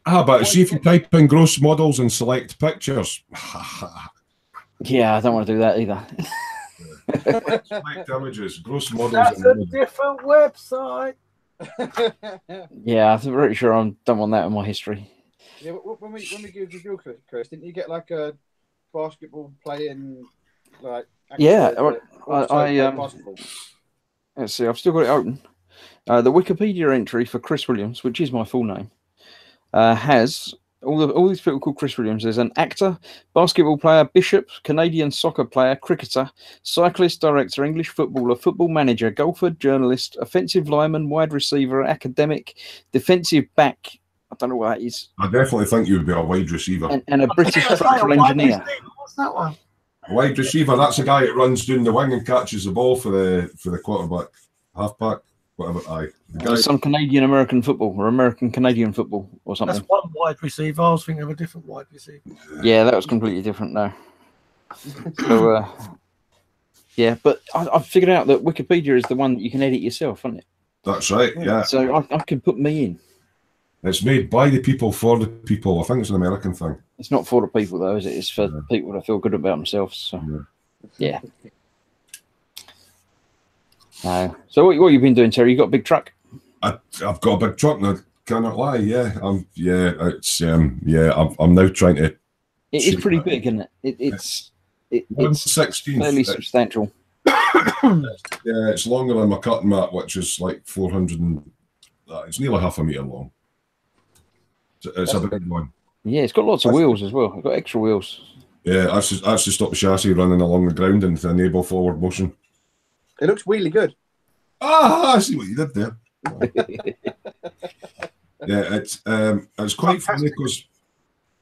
But see if you type in gross models and select pictures. Yeah, I don't want to do that either. Select images, gross models. That's and a images. different website. Yeah, I'm pretty sure I don't want that in my history. Yeah, when we give you Chris, didn't you get like a basketball playing like? Yeah, I basketball. Let's see, I've still got it open. The Wikipedia entry for Chris Williams, which is my full name, has all these people called Chris Williams. There's an actor, basketball player, bishop, Canadian soccer player, cricketer, cyclist, director, English footballer, football manager, golfer, journalist, offensive lineman, wide receiver, academic, defensive back. I don't know what that is. I definitely think you would be a wide receiver. And a British structural engineer. What's that one? A wide receiver, that's a guy that runs down the wing and catches the ball for the quarterback, halfback, whatever. Aye. The guy, Some Canadian American football or American Canadian football or something. That's one wide receiver. I was thinking of a different wide receiver. Yeah, that was completely different now. So, yeah, but I figured out that Wikipedia is the one that you can edit yourself, isn't it? that's right, yeah. So I can put me in. It's made by the people for the people. I think it's an American thing. It's not for the people, though, is it? It's for people to feel good about themselves. So, yeah. So what have you been doing, Terry? You got a big truck? I've got a big truck, and I cannot lie. Yeah, I'm now trying to. It is pretty big, isn't it? It's 1/16. fairly substantial. Yeah, it's longer than my cutting mat, which is like 400 and it's nearly half a metre long. It's a big one. Yeah, it's got lots of wheels as well. It's got extra wheels. Yeah, that's to stop the chassis running along the ground and to enable forward motion. It looks really good. I see what you did there. Yeah, it's quite funny because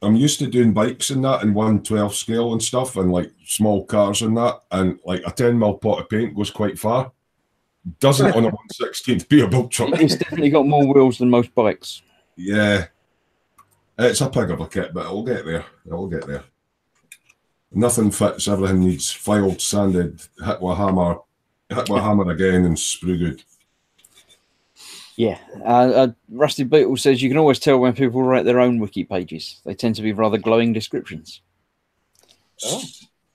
I'm used to doing bikes and that in 1/12 scale and stuff, and like small cars and that, and like a 10mm pot of paint goes quite far. Doesn't on a 1/16 be a bulk truck. It's definitely got more wheels than most bikes. Yeah, it's a pig of a kit, but it'll get there. It'll get there. Nothing fits. Everything needs filed, sanded, hit with a hammer again, and sprue good. Yeah. Rusty Beetle says you can always tell when people write their own wiki pages. They tend to be rather glowing descriptions. Oh.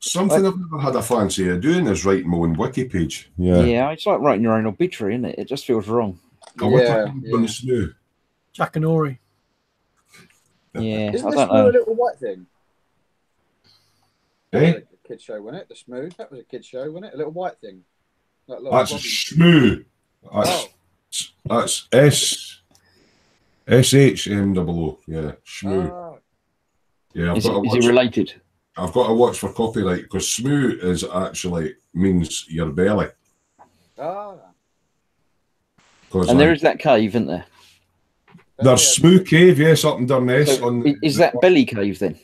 Something I've never had a fancy of doing is writing my own wiki page. Yeah. It's like writing your own obituary, isn't it? It just feels wrong. Smooth. Jack and Ori. Yeah, Isn't I this don't a know. little white thing? Eh? was a kid show, wasn't it? The Smooth. That was a kid show, wasn't it? A little white thing. Like little That's a Bobby- Shmoo. Oh, That's SHMOO. Yeah, Shmoo. ah, Yeah, I've Is got to it watch. related? I've got to watch for copyright because Shmoo is actually means your belly. ah. 'Cause, And there like, is that cave, isn't there? there's Shmoo Cave, yes, up in Durness. So on is that Belly Cave then?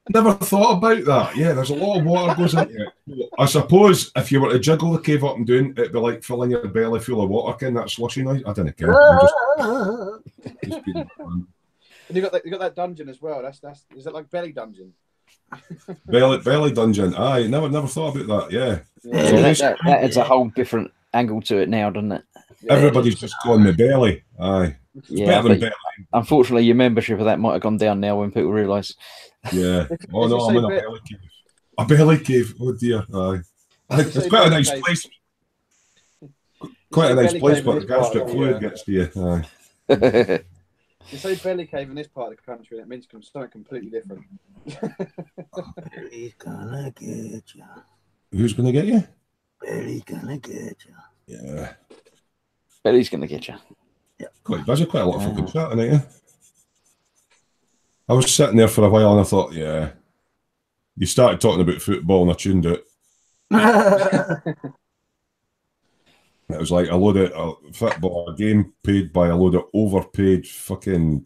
Never thought about that. Yeah, there's a lot of water goes into it. I suppose if you were to jiggle the cave up and down, it'd be like filling your belly full of water. Can that slushy noise? I don't care. Just being fun. And you got that dungeon as well. That's is that like Belly Dungeon? belly dungeon. Aye, never thought about that. Yeah. Yeah, that adds a whole different angle to it now, doesn't it? Yeah. Everybody's just calling me belly. Aye. It's Yeah, better than but belly. unfortunately, your membership of that might have gone down now when people realise. Yeah. Oh If no, you I'm say in a be- belly cave. A belly cave. Oh dear. Aye. If you It's say quite a belly nice cave- place. you Quite say a nice belly place, cave but in the this part gastric of the, fluid gets to you. Aye. You say belly cave in this part of the country, and it means something completely different. He's gonna get you. Who's going to get you? He's gonna get you. Yeah. Belly's going to get you. Quite busy, quite a lot of fucking chatting, ain't you? I was sitting there for a while and I thought, yeah. You started talking about football and I tuned it. It was like a load of football, a game paid by a load of overpaid fucking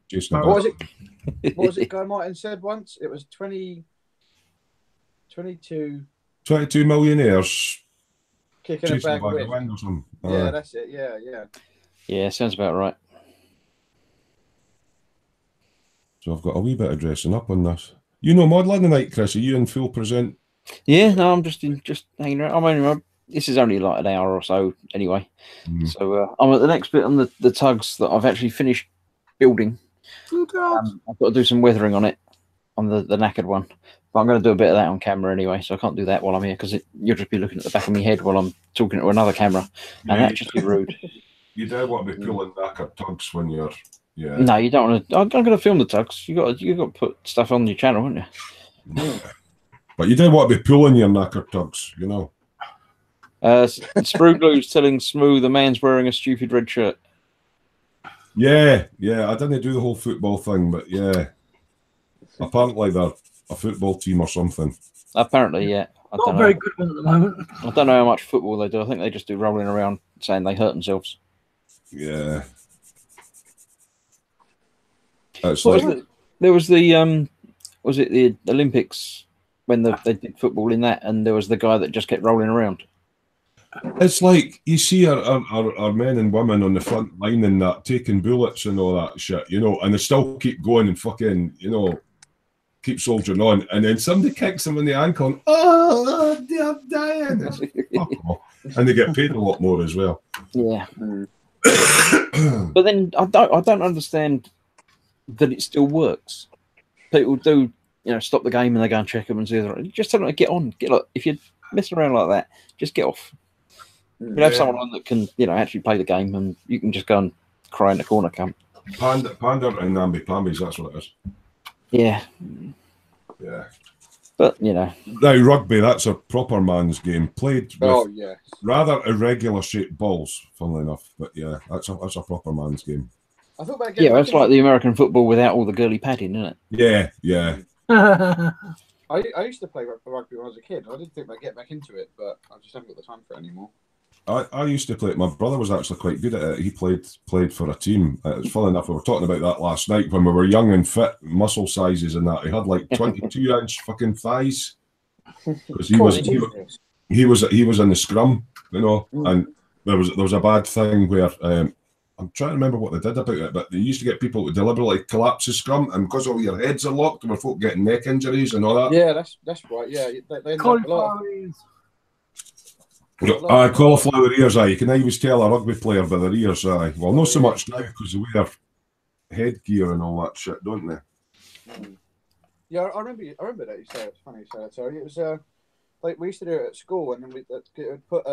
Jason. What was it? What was it? Guy Martin said once. It was 22 22 millionaires kicking a chasing a bag bag of of wind. wind or something. Yeah, that's it. Yeah. Yeah, sounds about right. So I've got a wee bit of dressing up on this. You know Modland tonight, Chris. Are you in full present? Yeah, no, I'm just hanging around. I'm only this is only like an hour or so anyway. Mm. So I'm at the next bit on the tugs that I've actually finished building. I've got to do some weathering on it, on the knackered one. But I'm going to do a bit of that on camera anyway, so I can't do that while I'm here because you'll just be looking at the back of my head while I'm talking to another camera, and that'd just be rude. You do want to be pulling knackered tugs when you're, yeah. No, you don't want to. I'm going to film the tugs. You got to put stuff on your channel, haven't you? But you do want to be pulling your knackered tugs, you know. Sprue Glue's telling Smooth the man's wearing a stupid red shirt. Yeah. I didn't do the whole football thing, but yeah. Apparently they're a football team or something. Apparently, yeah. I Not don't a know. very good one at the moment. I don't know how much football they do. I think they just do rolling around saying they hurt themselves. Yeah. It's What like, was it? There was the was it the Olympics when they did football in that, and there was the guy that just kept rolling around. it's like you see our men and women on the front line and that taking bullets and all that shit, you know, and they still keep going and fucking, you know, keep soldiering on, and then somebody kicks them in the ankle and I'm dying. It's fuck off. And they get paid a lot more as well. Yeah, but then I don't understand that it still works. People do, stop the game and they go and check them and see. Just tell them to get on. If you're messing around like that, just get off. You have someone on that can, actually play the game, and you can just go and cry in the corner, come. Panda and namby-pambies, that's what it is. Yeah. Yeah. But, Now, rugby, that's a proper man's game. Played with yes. rather irregular shaped balls, funnily enough. But yeah, that's a proper man's game. I thought about getting it's like the American football without all the girly padding, isn't it? Yeah. I used to play rugby when I was a kid. I didn't think I'd get back into it, but I just haven't got the time for it anymore. I used to play. My brother was actually quite good at it. He played for a team. It's funny enough. We were talking about that last night when we were young and fit, muscle sizes and that. He had like 22-inch fucking thighs because he was in the scrum, and there was a bad thing where I'm trying to remember what they did about it, but they used to get people to deliberately collapse the scrum, and because all your heads are locked, there were folk getting neck injuries and all that. Yeah, that's right. Yeah, they end up a lot. Cauliflower ears, aye. You can always tell a rugby player by their ears, aye. Well, not so much now because they wear headgear and all that shit, don't they? Yeah, I remember that you said. It's funny you said that. Sorry, it was like we used to do it at school, and then it would put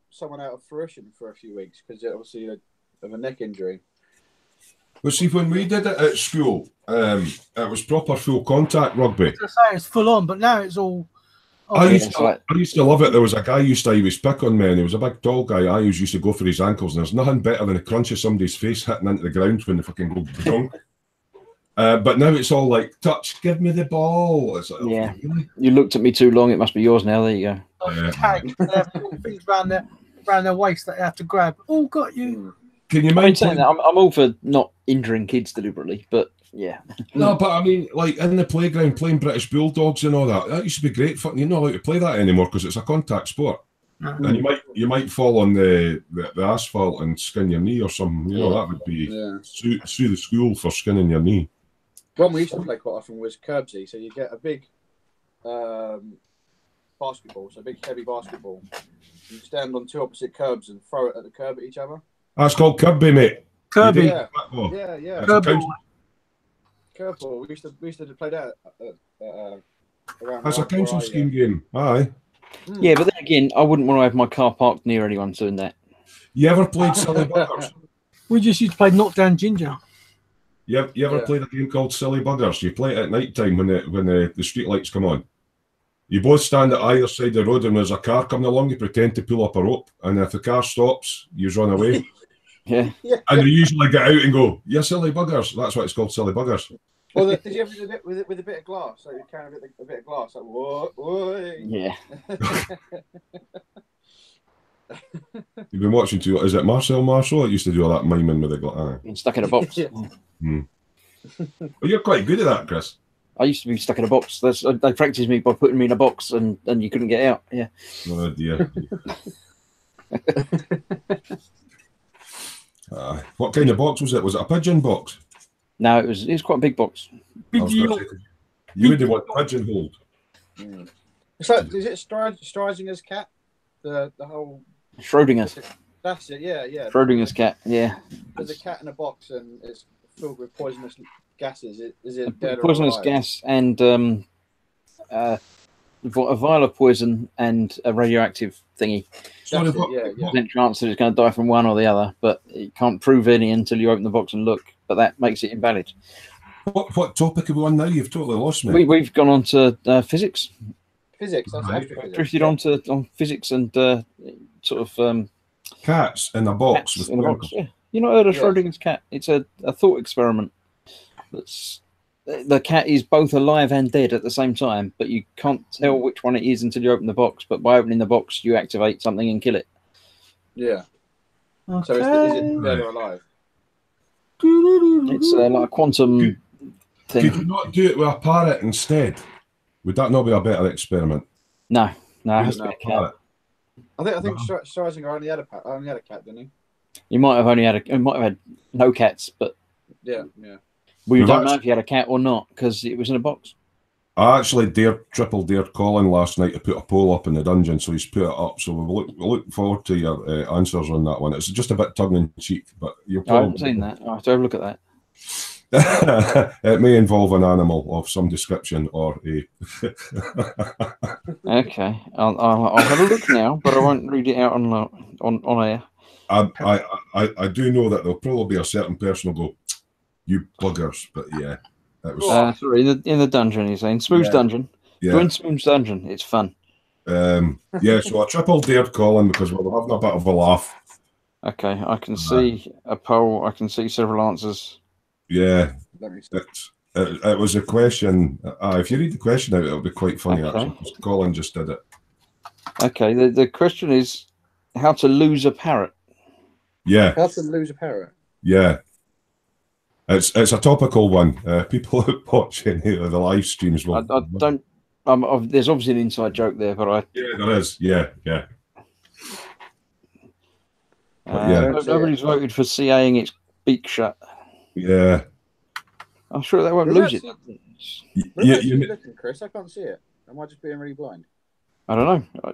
someone out of fruition for a few weeks because obviously of a neck injury. But see, when we did it at school, it was proper full contact rugby. I was gonna say it's full on, but now it's all. I yeah, used, it's to, like- I used to love it. There was a guy who used to always pick on me, and he was a big tall guy. I always used to go for his ankles, and there's nothing better than the crunch of somebody's face hitting into the ground when they fucking go drunk. But now it's all like, touch, give me the ball. It's like, oh, Yeah. really? You looked at me too long. It must be yours now. There you go. Yeah. Tag. They have little things around their waist that they have to grab. Oh, got you. Can you I mean, mind saying that, I'm all for not injuring kids deliberately, but yeah. No, but I mean, like in the playground playing British Bulldogs and all that, that used to be great fun. You're not allowed to play that anymore because it's a contact sport. And you might fall on the asphalt and skin your knee or something. You know, that would be sue the school for skinning your knee. One we used to play quite often was curbsy. So you get a big basketball, so a big heavy basketball. You stand on two opposite curbs and throw it at the curb at each other. That's called Kirby, mate. Kirby. You do Yeah. football. Yeah. It's a Kirby. council- Curveball. We used to play that around. That's a where council I, scheme game. Aye. Yeah, but then again, I wouldn't want to have my car parked near anyone doing that. You ever played Silly Buggers? We just used to play Knockdown Ginger. You ever Yeah. played a game called Silly Buggers? You play it at night time when the street lights come on. You both stand at either side of the road, and there's a car coming along. You pretend to pull up a rope, and if the car stops, you run away. Yeah. And you usually get out and go, "You're silly buggers." That's why it's called Silly Buggers. Well, did you ever do it with a bit of glass? So you carry a bit of glass. Like, whoa. Yeah. You've been watching too. Is it Marcel Marceau? It used to do all that miming with the glass. Been stuck in a box. Yeah. Well, you're quite good at that, Chris. I used to be stuck in a box. They practiced me by putting me in a box and you couldn't get out. Yeah. Oh dear. What kind of box was it? Was it a pigeon box? No, it was quite a big box. I Big was gonna York. say, you would have want pigeonholed. So is it Streisinger's cat? The whole. Schrodinger's. That's it. Yeah. Schrodinger's cat. Yeah. There's a cat in a box and it's filled with poisonous gases. Is it dead or Poisonous alive? gas and a vial of poison and a radioactive thingy. Sorry, That's it, what, yeah. There's a chance that it's going to die from one or the other, but you can't prove any until you open the box and look. But that makes it invalid. what topic are we on now? You've totally lost me. We've gone on to physics. Physics. That's Right. astrophysics. Drifted on physics and sort of Cats in a box cats with in a box. twinkles. Yeah. You not heard of Yeah. Schrodinger's cat? It's a thought experiment. The cat is both alive and dead at the same time, but you can't tell which one it is until you open the box. But by opening the box, you activate something and kill it. Yeah. Okay. So is it dead or alive? It's like a quantum Could thing. you not do it with a parrot instead? Would that not be a better experiment? No, it has to No, be a cat. Parrot. I think Streisinger only had a cat, didn't he? You might have only had no cats, but Yeah. we We've don't know actually- if he had a cat or not because it was in a box. I actually triple dared Colin last night to put a poll up in the dungeon, so he's put it up. So we'll look forward to your answers on that one. It's just a bit tongue in cheek, but you'll I haven't probably seen that. I have to have a look at that. It may involve an animal of some description or a. Okay, I'll have a look now, but I won't read it out on air. I do know that there'll probably be a certain person who'll go, "You buggers," but yeah, that was Sorry, in the dungeon, you're saying Smooth's Yeah. dungeon. yeah. Join Smooth's dungeon. It's fun. Yeah, so I triple dared Colin because we were having a bit of a laugh. Okay, I can see a poll. I can see several answers. Yeah, Let me see. it was a question. If you read the question out, it'll be quite funny Okay. actually. 'Cause Colin just did it. Okay, the question is how to lose a parrot. Yeah, How to lose a parrot? yeah. It's a topical one. People who watch any of the live streams will. I don't. There's obviously an inside joke there, but Yeah, there is. Yeah. But yeah. nobody's voted for CAing its beak shut. Yeah. I'm sure they won't Really? lose it. Where Yeah, am I you- looking, Chris? I can't see it. Am I just being really blind? I don't know.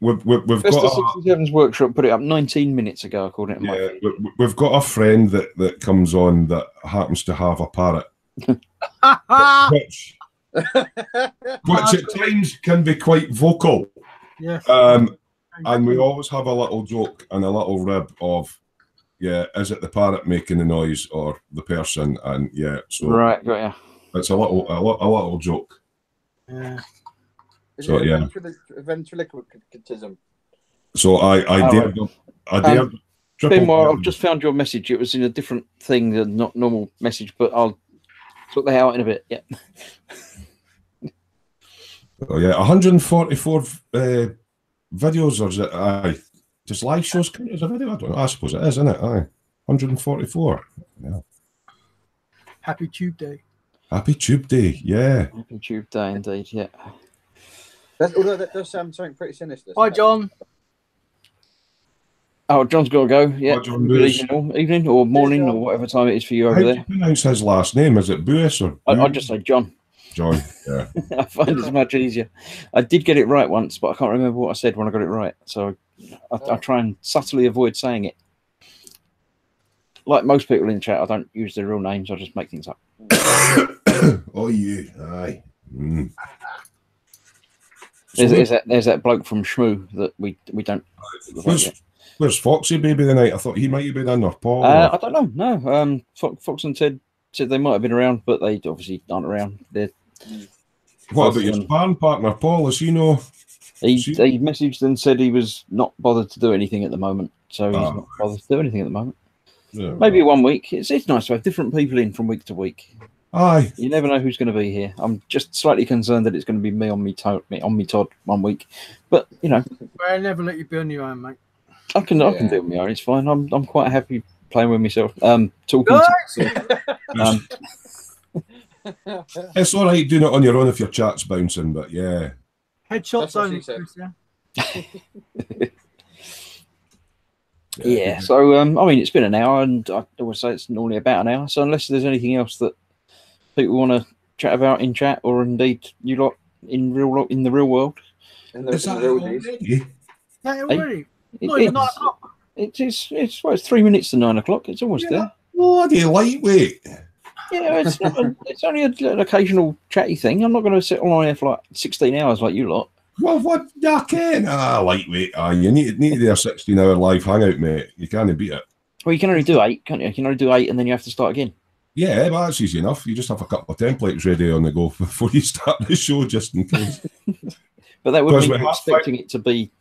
We've Vista got a, 67's workshop put it up 19 minutes ago, according to my. yeah, we've got a friend that comes on that happens to have a parrot, which at times can be quite vocal. Yes. And we always have a little joke and a little rib of, yeah, is it the parrot making the noise or the person? And yeah, so Right, got ya. it's a little joke. Yeah. Is So, it yeah. ventriloquism? So I dared Ben, well, I've just found your message. It was in a different thing than not normal message, but I'll sort that out in a bit. Yeah. Oh yeah, 144 videos, or is it? Aye, does live shows count as a video? I don't know. I suppose it is, isn't it? Aye, 144. Yeah. Happy Tube Day. Happy Tube Day. Yeah. Happy Tube Day, indeed. Yeah. Although that does sound something pretty sinister. Hi, John. Oh, John's got to go. Yeah. Hi, John Good Lewis. evening or morning John. or whatever time it is for you How over do you there. pronounce his last name? Is it Buis or? I just say John. John. Yeah. I find it's much easier. I did get it right once, but I can't remember what I said when I got it right. So I try and subtly avoid saying it. Like most people in the chat, I don't use their real names. I just make things up. Oh, you. Aye. Mm. There's that bloke from Shmoo that we don't. Where's Foxy Baby tonight? I thought he might have been in, or Paul. I don't know. No. Fox and Ted said they might have been around, but they obviously aren't around. What about your sparring partner, Paul? Is he no? He messaged and said he was not bothered to do anything at the moment. So he's not bothered to do anything at the moment. Yeah, Maybe 1 week. It's nice to have different people in from week to week. Aye. You never know who's going to be here. I'm just slightly concerned that it's going to be me on me Todd 1 week. But you know, I'll never let you be on your own, mate. I can do it on my own. It's fine. I'm quite happy playing with myself. Talking. It's all right doing it on your own if your chat's bouncing, but yeah. Headshots That's what only. she said. Chris, yeah? Yeah. So I mean, it's been an hour, and I always say it's normally about an hour. So unless there's anything else that people want to chat about in chat, or indeed you lot in the real world, Is that already? Yeah, already. it- Not even it's- 9 o'clock. it's 3 minutes to 9 o'clock. It's almost there. Bloody lightweight. Yeah, it's not. It's only an occasional chatty thing. I'm not going to sit on here for like 16 hours like you lot. Well, what? I can. Lightweight. You need to do a 16-hour live hangout, mate. You can't beat it. Well, you can only do 8, can't you? You can only do 8, and then you have to start again. Yeah, but that's easy enough. You just have a couple of templates ready on the go before you start the show, just in case. But that would Because mean we you're have expecting it to be.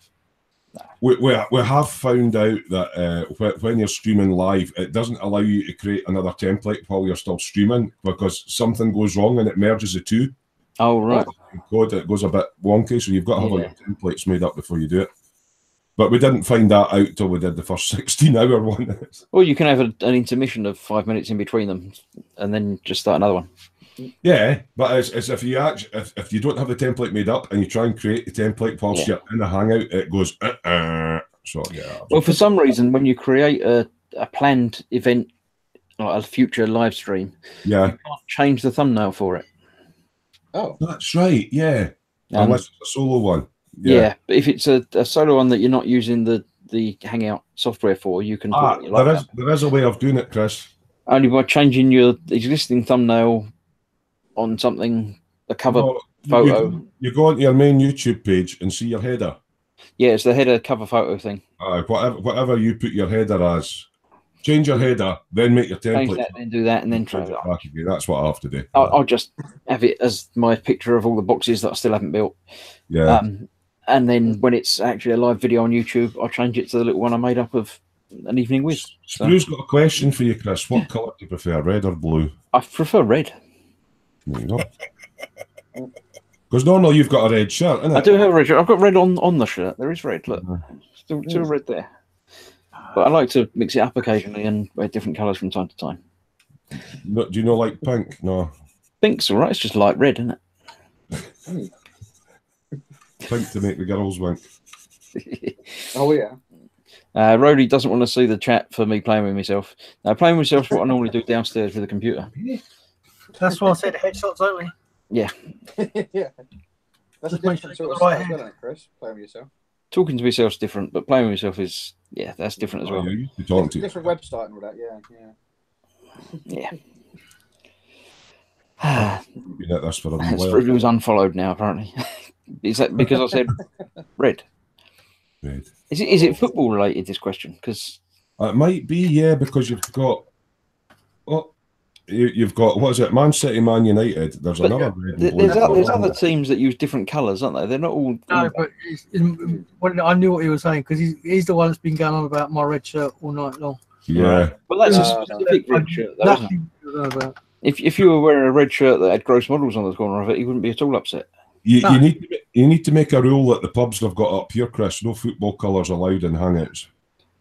We have found out that when you're streaming live, it doesn't allow you to create another template while you're still streaming because something goes wrong and it merges the two. Oh, right. Code, it goes a bit wonky, so you've got to have all your templates made up before you do it. But we didn't find that out till we did the first 16-hour one. Or you can have an intermission of 5 minutes in between them, and then just start another one. Yeah, but it's if you if you don't have the template made up and you try and create the template whilst you're in the hangout, it goes. So yeah. Well, for some reason, when you create a planned event, like a future live stream, you can't change the thumbnail for it. Oh, That's right. Yeah, unless it's a solo one. Yeah, but if it's a solo one that you're not using the Hangout software for, you can. Put it like there is a way of doing it, Chris. Only by changing your existing thumbnail on something, a cover photo. You go onto your main YouTube page and see your header. Yeah, it's the header cover photo thing. Whatever you put your header as, change your header, then make your template. Change that, then do that, and then try it. That's what I have to do. I'll just have it as my picture of all the boxes that I still haven't built. Yeah. And then when it's actually a live video on YouTube, I'll change it to the little one I made up of an evening with. Sprue's got a question for you, Chris. What colour do you prefer, red or blue? I prefer red. There you go. Because normally you've got a red shirt, innit? I do have a red shirt. I've got red on the shirt. There is red. Look, still red there. But I like to mix it up occasionally and wear different colours from time to time. No, do you know like pink? No. Pink's all right. It's just light red, isn't it? Pink to make the girls wink. Oh yeah. Rhodey doesn't want to see the chat for me playing with myself. Now, playing with myself is what I normally do downstairs with a computer. That's why I said headshots only. Yeah. That's a different sort of Right stuff, isn't it, Chris? Playing with yourself. Talking to myself is different, but playing with myself is, that's different as well. Yeah, you're talking to Different website and all that, yeah. Been at this for a That's while. Fruit was unfollowed now, apparently. Is that because I said red? Red. Is it football related, this question? Because It might be, yeah, because you've got you've got what is it? Man City, Man United. There's But another red and blue. there's other teams that use different colours, aren't they? They're not all. No, but I knew what he was saying because he's the one that's been going on about my red shirt all night long. Yeah. Well, that's a specific red shirt, though, isn't it? Nothing to know about. If you were wearing a red shirt that had gross models on the corner of it, you wouldn't be at all upset. You need to make a rule that the pubs have got up here, Chris. No football colours allowed in hangouts.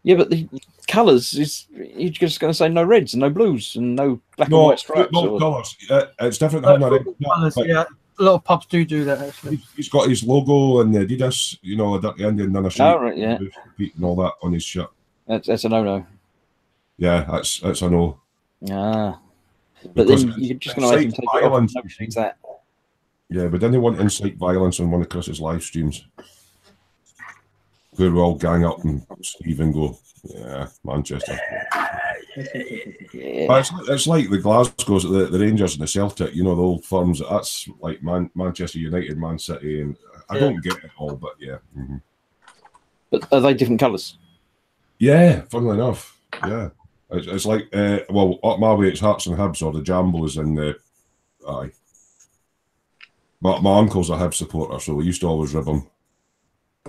Yeah, but the colours is you're just going to say no reds and no blues and no black and No, white stripes. football Or... colours. It's different than a red Colours, shirt, yeah, a lot of pubs do that actually. He's got his logo and the Adidas, you know, the Dirty Indian none of Oh, right, yeah. and all that on his shirt. That's a no-no. Yeah, that's a no. Ah, but Because then you're just going to make him take it off. violence. Nobody thinks that. Yeah, but then they want to incite violence on one of Chris's live streams. Where we all gang up and Steve and go, yeah, Manchester. Yeah. But it's like the Glasgow's, the Rangers and the Celtic, you know, the old firms. That's like Manchester United, Man City, and I don't get it all, but yeah. Mm-hmm. But are they different colours? Yeah, funnily enough, yeah. It's like, well, up my way, it's Hearts and Hibs or the Jambos and the, aye. But my uncle's a Hibs supporter, so we used to always rib him.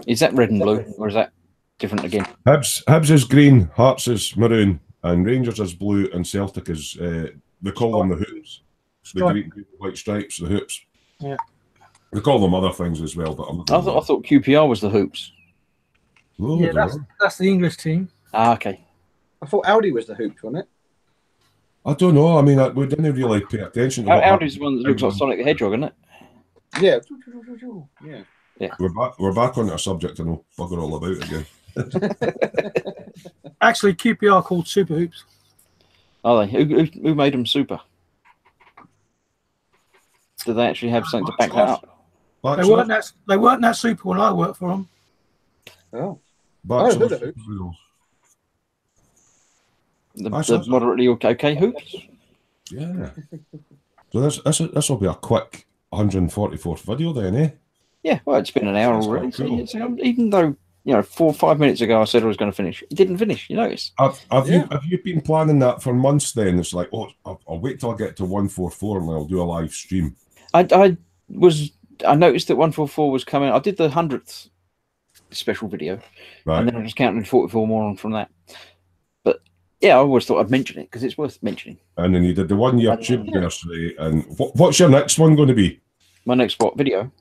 Is that red and blue, or is that different again? Hibs is green, Hearts is maroon, and Rangers is blue, and Celtic is, they call them the hoops. The green, white stripes, the hoops. Yeah. They call them other things as well, but I thought QPR was the hoops. Oh, Yeah, that's the English team. Ah, okay. I thought Audi was the hoops, wasn't it? I don't know. I mean, we didn't really pay attention to what Audi's the one that looks like Sonic the Hedgehog, isn't it? Yeah. Yeah. We're back on our subject and we'll bugger all about again. Actually, QPR are called Super Hoops. Are they? Who made them super? Do they actually have something to back that up? They weren't that super when I worked for them. Oh. Backs Oh, off. the hoops. The moderately okay hoops? Yeah. So this will be a quick 144th video then, eh? Yeah, well, it's been an hour That's already. quite So cool. even though, 4 or 5 minutes ago I said I was going to finish, it didn't finish, you notice? Have you been planning that for months then? It's like, oh, I'll wait till I get to 144 and I'll do a live stream. I noticed that 144 was coming. I did the 100th special video, Right. and then I just counted 44 more on from that. But yeah, I always thought I'd mention it because it's worth mentioning. And then you did the 1 year tube anniversary. And what's your next one going to be? My next video?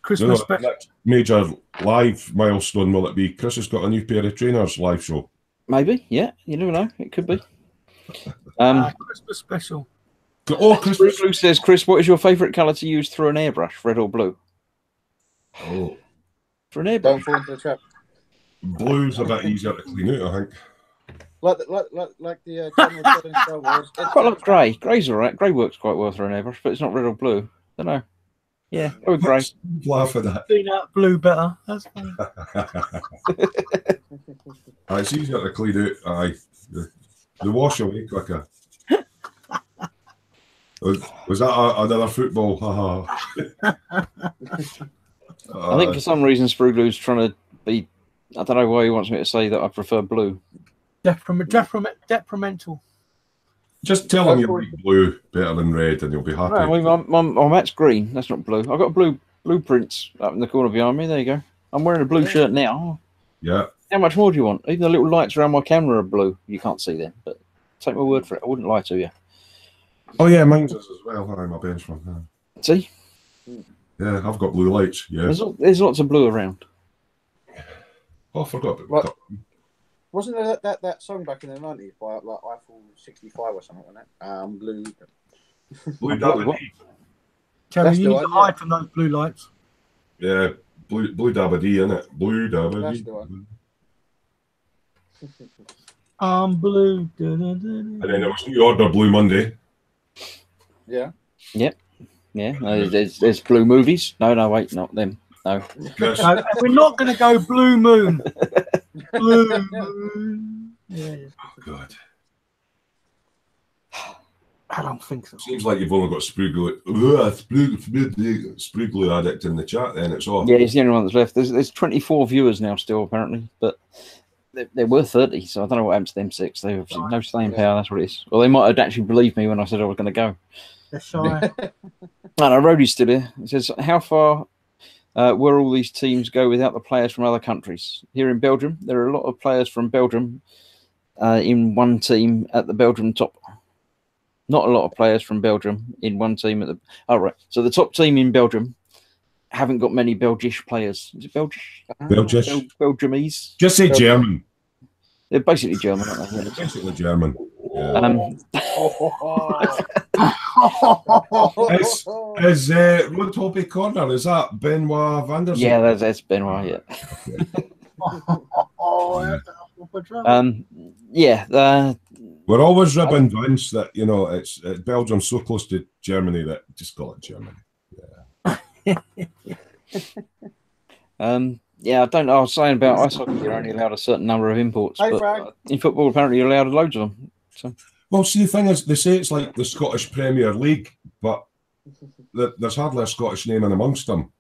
Christmas The special. next major live milestone will it be? Chris has got a new pair of trainers live show. Maybe, yeah. You never know. It could be. Christmas special. Oh, Christmas. Blue says, Chris, what is your favourite colour to use through an airbrush, red or blue? Oh, For an airbrush? Don't fall into the trap. blue's a bit easier to clean out, I think. Like the General said in Star Wars. I quite like grey. Grey's all right. Grey works quite well through an airbrush, but it's not red or blue. Don't know. Yeah, or grey. Laugh at that. Clean out blue better. That's fine. Aye, it's easier to clean out. Aye, they wash away quicker. Was that another football? I think for some reason Spruglu's trying to be. I don't know why he wants me to say that I prefer blue. Detrimental. Just tell him you like blue better than red, and you'll be happy. No, I mean, that's green. That's not blue. I've got blueprints up in the corner behind me. There you go. I'm wearing a blue shirt now. Yeah. How much more do you want? Even the little lights around my camera are blue. You can't see them, but take my word for it. I wouldn't lie to you. Oh yeah, mine's is as well. Aye, my bench one. See? Yeah, I've got blue lights. Yeah. There's lots of blue around. Oh, I forgot about Right. that. Wasn't there that song back in the 90s by like Eiffel 65 or something, wasn't it? Blue. Blue Dabba. Terry, That's you the need one, to yeah. hide from those blue lights. Yeah, Blue Dabba D, innit? Blue Dabba That's D. the one. I'm blue. And then there was New Order Blue Monday. Yeah. Yeah. There's blue movies. No, wait, not them. No. Yes. No, we're not going to go Blue Moon. Blue Moon. Yeah, Oh, God. I don't think so. Seems like you've only got Spruglu addict in the chat then. It's off. Yeah, he's the only one that's left. There's 24 viewers now still, apparently. But they're worth 30, so I don't know what happened to them 6. They have no staying power. That's what it is. Well, they might have actually believed me when I said I was going to go. They're shy. No, Rhodey's still here. It says, how far will all these teams go without the players from other countries? Here in Belgium, there are a lot of players from Belgium in one team at the Belgium top. Not a lot of players from Belgium in one team at the... Oh, right. So the top team in Belgium haven't got many Belgish players. Is it Belgish? Belgish. Belgiumese? Just say German. They're basically German, aren't they? Basically German. Yeah. Is Road Topic Corner, is that Benoit van der Zee? Yeah, that's Benoit, yeah. We're always ribbing Vince that, you know, it's Belgium's so close to Germany that just call it Germany. Yeah, I don't know. I was saying about ice hockey, you're only allowed a certain number of imports, but in football, apparently, you're allowed loads of them. So. Well, see, the thing is, they say it's like the Scottish Premier League, but there's hardly a Scottish name in amongst them.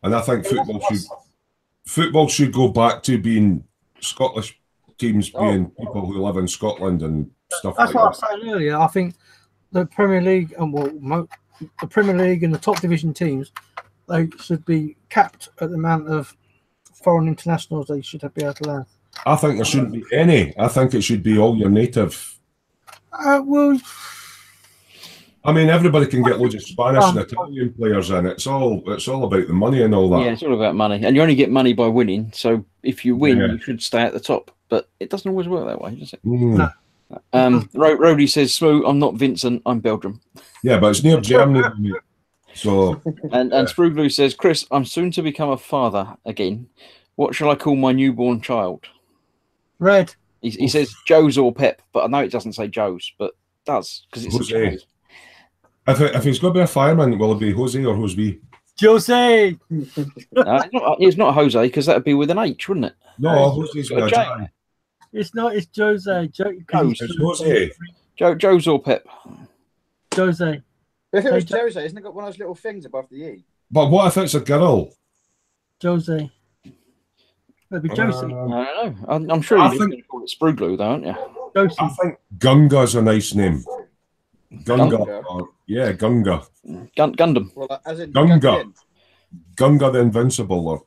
And I think football should go back to being Scottish teams being people who live in Scotland and stuff like that. That's what I was saying earlier. I think the Premier League and the Premier League and the top division teams, they should be capped at the amount of foreign internationals they should be able to allow. I think there shouldn't be any. I think it should be all your native. Well, I mean, everybody can get loads of Spanish and Italian players in. It's all about the money and all that. Yeah, it's all about money, and you only get money by winning. So if you win, you should stay at the top. But it doesn't always work that way, does it? No. Rhodey says, "Smooth, I'm not Vincent. I'm Belgium." Yeah, but it's near Germany. So and Spruglu says, "Chris, I'm soon to become a father again. What shall I call my newborn child?" Red. He says Joe's or Pep, but I know it doesn't say Joe's, but it does because it's Jose. a J. If he's going to be a fireman, will it be Jose or Jose? Jose. It's not Jose because that would be with an H, wouldn't it? No, Jose's with a J. It's not. It's Jose. It's Jose. Joe's or Pep. Jose. If it was Jose, isn't it got one of those little things above the E? But what if it's a girl? Jose. That'd be Josie. I don't know. I'm sure you're going to call it Spruglu, though, aren't you? Josie. I think Gunga's a nice name. Gunga. Yeah, Gunga. Gundam. Well, as in Gunga. Gunga the Invincible. Or,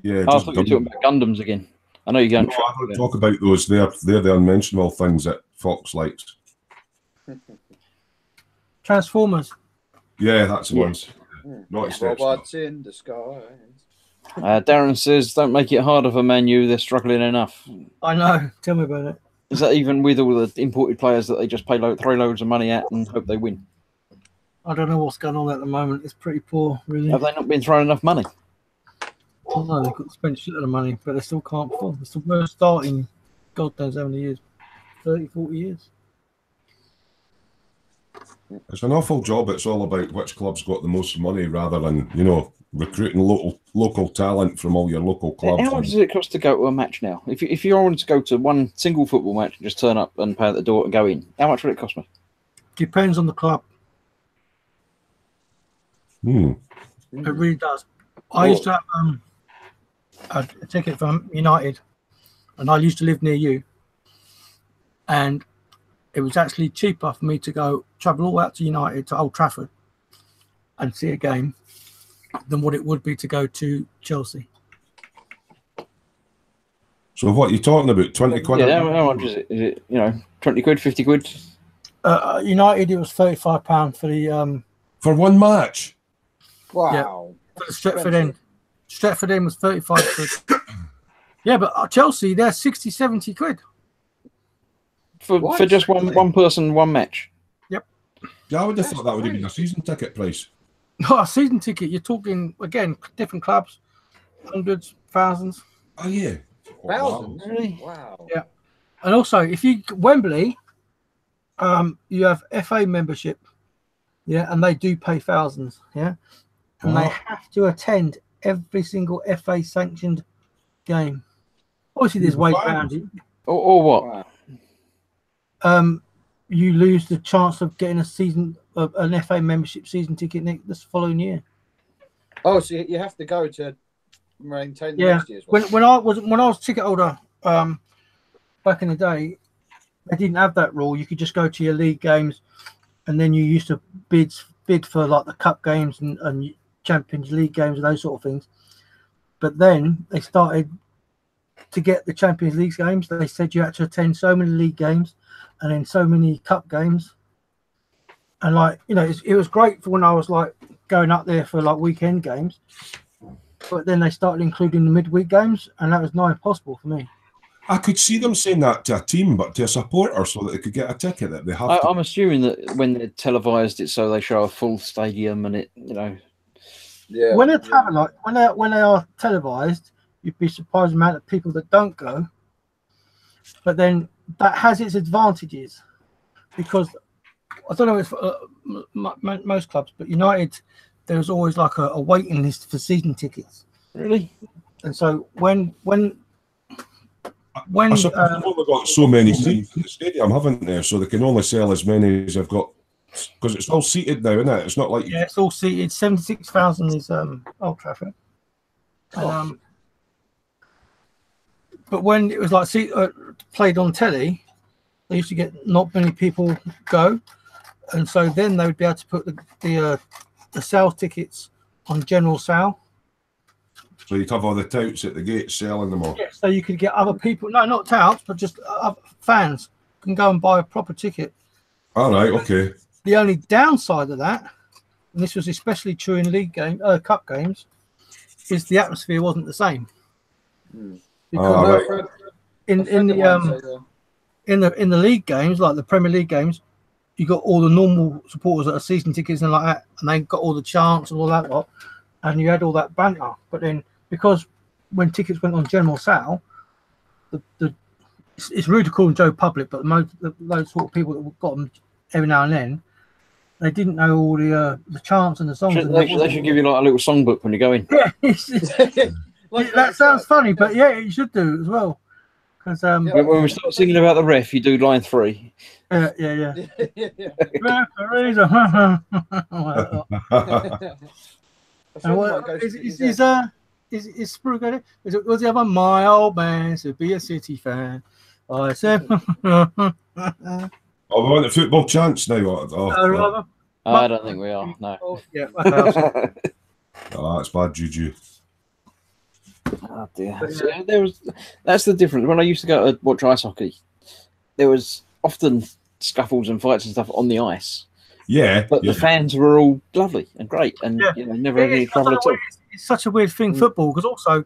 yeah, I thought you were talking about Gundams again. I know you're going to talk about those. They're the unmentionable things that Fox likes. Transformers. Yeah, that's the ones. Not robots in the sky. Darren says, "Don't make it harder for Man U. They're struggling enough." I know. Tell me about it. Is that even with all the imported players that they just throw loads of money at and hope they win? I don't know what's going on at the moment. It's pretty poor, really. Have they not been throwing enough money? Oh, no, they've got to spend shit of money, but they still can't perform. They're still starting, God knows how many years, 30, 40 years. It's an awful job. It's all about which club's got the most money rather than, you know, recruiting local talent from all your local clubs. How much does it cost to go to a match now? If you wanted to go to one single football match and just turn up and pay at the door and go in, how much would it cost me? Depends on the club. It really does. I used to have a ticket from United, and I used to live near you, and it was actually cheaper for me to travel all out to United to Old Trafford and see a game than what it would be to go to Chelsea. So what are you talking about? 20 quid? Yeah, how much is it? Is it 20 quid, 50 quid? United, it was £35 for the for one match. Wow. Yeah, for the Stretford end. Stretford end was 35 quid. Yeah, but Chelsea, they're 60, 70 quid. For just one person, one match. Yep. Yeah, I would have thought that would have been a season ticket price. No, a season ticket. You're talking again, different clubs, hundreds, thousands. Oh yeah, thousands. Really? Wow. Yeah, and also if you Wembley, you have FA membership. Yeah, and they do pay thousands. Yeah, and they have to attend every single FA sanctioned game. Obviously, there's ways around it. Or what? Wow. You lose the chance of getting an FA membership season ticket this following year. Oh, so you have to go to maintain the Yeah. next year's one. When I was ticket holder, back in the day, they didn't have that rule. You could just go to your league games, and then you used to bid for like the cup games and Champions League games and those sort of things. But then they started to get the Champions League games. They said you had to attend so many league games and then so many cup games. And like, you know, it was great for when I was like going up there for like weekend games. But then they started including the midweek games, and that was nigh impossible for me. I could see them saying that to a team, but to a supporter, so that they could get a ticket. That they have. I'm assuming that when they're televised it, so they show a full stadium and it, you know. Yeah. When they are televised, you'd be surprised the amount of people that don't go. But then that has its advantages, because I don't know if most clubs, but United, there's always like a waiting list for season tickets. Really? And so when I suppose they've only got so many seats in the stadium, haven't they? So they can only sell as many as they've got, because it's all seated now, isn't it? It's not like yeah, it's all seated. 76,000 is Old Trafford. But when it was like played on telly, they used to get not many people go, and so then they would be able to put the sales tickets on general sale. So you'd have all the touts at the gate selling them all. Yeah, so you could get other people, no, not touts, but just fans can go and buy a proper ticket. All right, okay. The only downside of that, and this was especially true in cup games, is the atmosphere wasn't the same. Because right. in the league games, like the Premier League games, you got all the normal supporters that are season tickets and like that, and they got all the chants and all that lot, and you had all that banter. But then, because when tickets went on general sale, it's rude to call them Joe Public, but those sort of people that got them every now and then, they didn't know all the chants and the songs. They should give you like a little songbook when you go in. Yeah, that sounds funny, but yeah, you should do as well. Because when we start singing about the ref, you do line 3. Yeah. Is Spru going? Was the other my old man to be a City fan? I said. Oh, we want the football chants now. I don't think we are. No. Yeah. That's bad juju. Oh dear. So that's the difference. When I used to go to watch ice hockey, there was often scuffles and fights and stuff on the ice. Yeah. But the fans were all lovely and great, and never had any trouble at all. It's such a weird thing, football, because also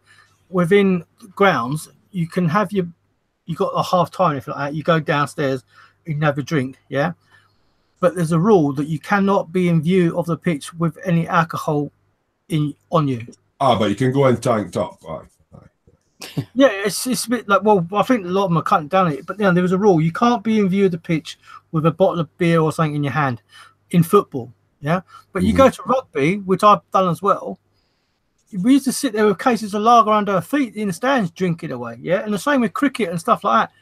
within grounds you can have you got a half time, if like that. You go downstairs, you can have a drink, yeah. But there's a rule that you cannot be in view of the pitch with any alcohol on you. But you can go in tanked up. Aye. Yeah, it's a bit like, well, I think a lot of them are cutting down it, but there was a rule. You can't be in view of the pitch with a bottle of beer or something in your hand in football, yeah? But you go to rugby, which I've done as well, we used to sit there with cases of lager under our feet in the stands, drinking away, yeah? And the same with cricket and stuff like that.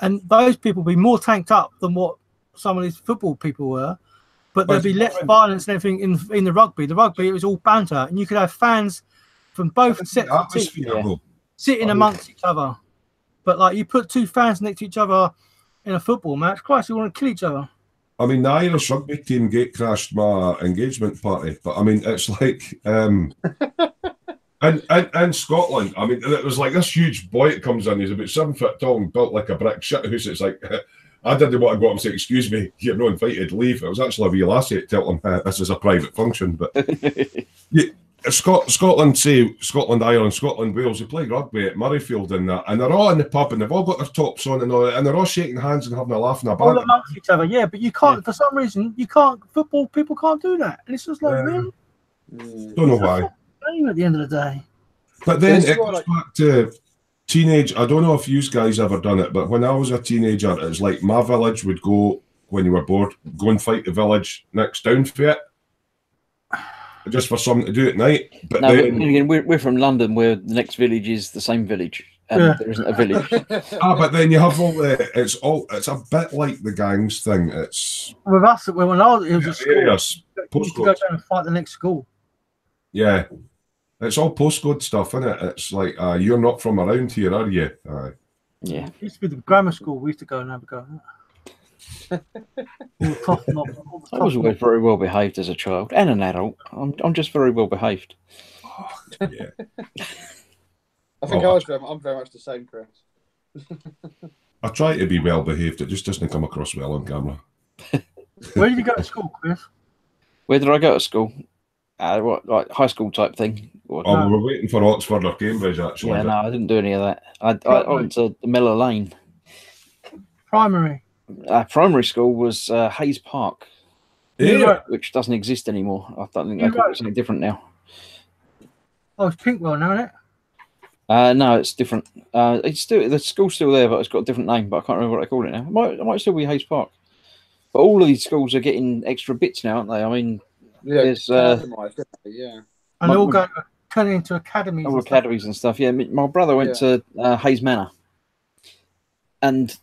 And those people be more tanked up than what some of these football people were, but there'd be less violence and everything in the rugby. The rugby, it was all banter, and you could have fans from both sets of teams sitting amongst each other. But like, you put two fans next to each other in a football match, Christ, you want to kill each other. I mean, the Irish rugby team gate crashed my engagement party, but I mean, it's like, and Scotland, I mean, it was like this huge boy that comes in, he's about 7 foot tall and built like a brick shit house. It's like, I didn't want to go up and say, excuse me, you're not invited, leave. It was actually a wee lassie to tell them this is a private function. But Scotland, Ireland, Scotland, Wales, they play rugby at Murrayfield and that, and they're all in the pub and they've all got their tops on and all that, and they're all shaking hands and having a laugh and a all amongst each other, yeah, but you can't, for some reason, football people can't do that. And it's just like, really? Don't know why. At the end of the day. But then it goes back to teenage. I don't know if you guys ever done it, but when I was a teenager, it's like my village would go, when you were bored, go and fight the village next down for it, just for something to do at night. But no, then, again, we're from London, where the next village is the same village, and there isn't a village. But then you have it's a bit like the gangs thing. It's with us when I was, it was a school. Postcodes. You go down and fight the next school. Yeah. It's all postcode stuff, isn't it? It's like you're not from around here, are you? Aye. Yeah. It used to be the grammar school. We used to go and have a go. All the top knobs, all the I top was always knobs. very well behaved as a child and an adult. I'm just very well behaved. Yeah. I think Oh, I'm very much the same, Chris. I try to be well behaved. It just doesn't come across well on camera. Where did you go to school, Chris? Where did I go to school? What, like high school type thing? Or, Oh, No. we were waiting for Oxford or Cambridge, actually. yeah, no, I didn't do any of that. I went to Miller Lane. Primary. Primary school was Hayes Park, Yeah. which doesn't exist anymore. I don't think You they call right. it something different now. Oh, it's Pinkwell now, isn't it? No, it's different. It's still the school's still there, but it's got a different name. But I can't remember what they call it now. It might still be Hayes Park. But all of these schools are getting extra bits now, aren't they? I mean, Yeah, There's, yeah. And they all My- go turn into academies. all and stuff. academies and stuff. Yeah, my brother went to Hayes Manor, and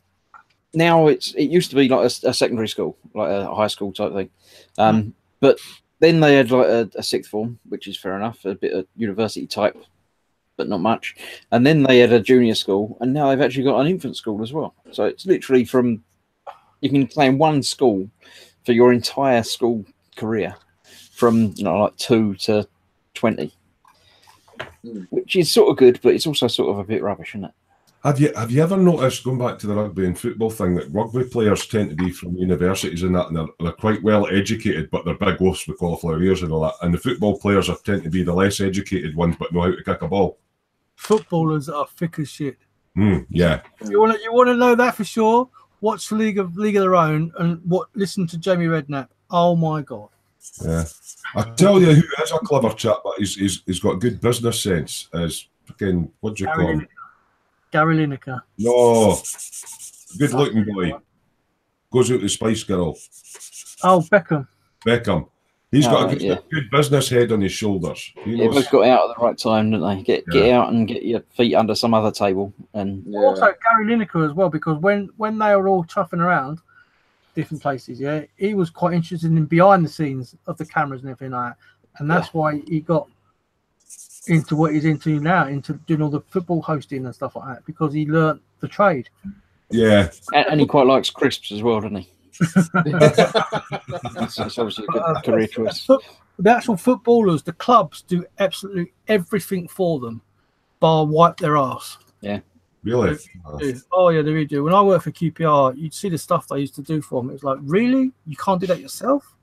now it used to be like a secondary school, like a high school type thing. But then they had like a sixth form, which is fair enough, a bit of university type, but not much. And then they had a junior school, and now they've actually got an infant school as well. So it's literally from you can play in one school for your entire school career, from like 2 to 20, which is sort of good, but it's also sort of a bit rubbish, isn't it? Have you ever noticed, going back to the rugby and football thing, that rugby players tend to be from universities and that, and they're quite well educated, but they're big wolves with cauliflower ears and all that. And the football players tend to be the less educated ones, but know how to kick a ball. Footballers are thick as shit. Yeah. You want to know that for sure? Watch League of Their Own and listen to Jamie Redknapp. Oh my god. Yeah. I tell you who is a clever chap, but he's got good business sense. Is fucking, what do you call him? Gary Lineker. No, good looking boy. Goes out to Spice Girl. Oh, Beckham. He's got a yeah. good business head on his shoulders. He Yeah, knows. both got out at the right time, didn't they? Get out and get your feet under some other table. And Also, Gary Lineker as well, because when they were all chuffing around different places, yeah, he was quite interested in behind the scenes of the cameras and everything like that. And that's why he got into what he's into now, into doing all the football hosting and stuff like that, because he learnt the trade. Yeah. and he quite likes crisps as well, doesn't he? It's obviously a good career choice. The actual footballers, the clubs do absolutely everything for them, bar wipe their ass. Really? Oh yeah, they really do. When I worked for QPR, you'd see the stuff they used to do for them. It's like, really? You can't do that yourself?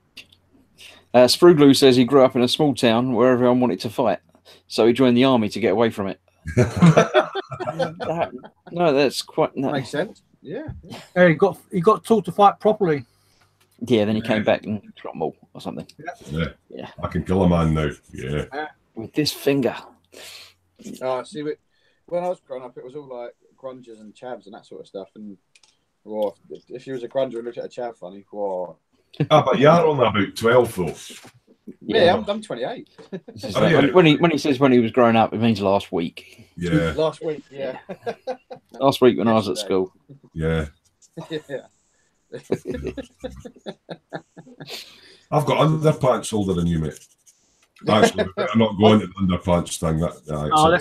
Spruglu says he grew up in a small town where everyone wanted to fight, so he joined the army to get away from it. No, that's quite. No. Makes sense. Yeah. Yeah, he got taught to fight properly. Yeah, then he came back and shot them all or something Yeah. I can kill a man now. Yeah. with this finger. See, when I was growing up, it was all like grungers and chavs and that sort of stuff. And well, if you was a grunger and looked at a chav funny, well, But you're only about 12 though. yeah, I'm 28. Oh, yeah. When he says when he was growing up, it means last week. Yeah. Last week, yeah. Last week when I was at Yesterday. school. Yeah. Yeah. I've got underpants older than you, mate. Actually, we better not go into the underpants thing. Let's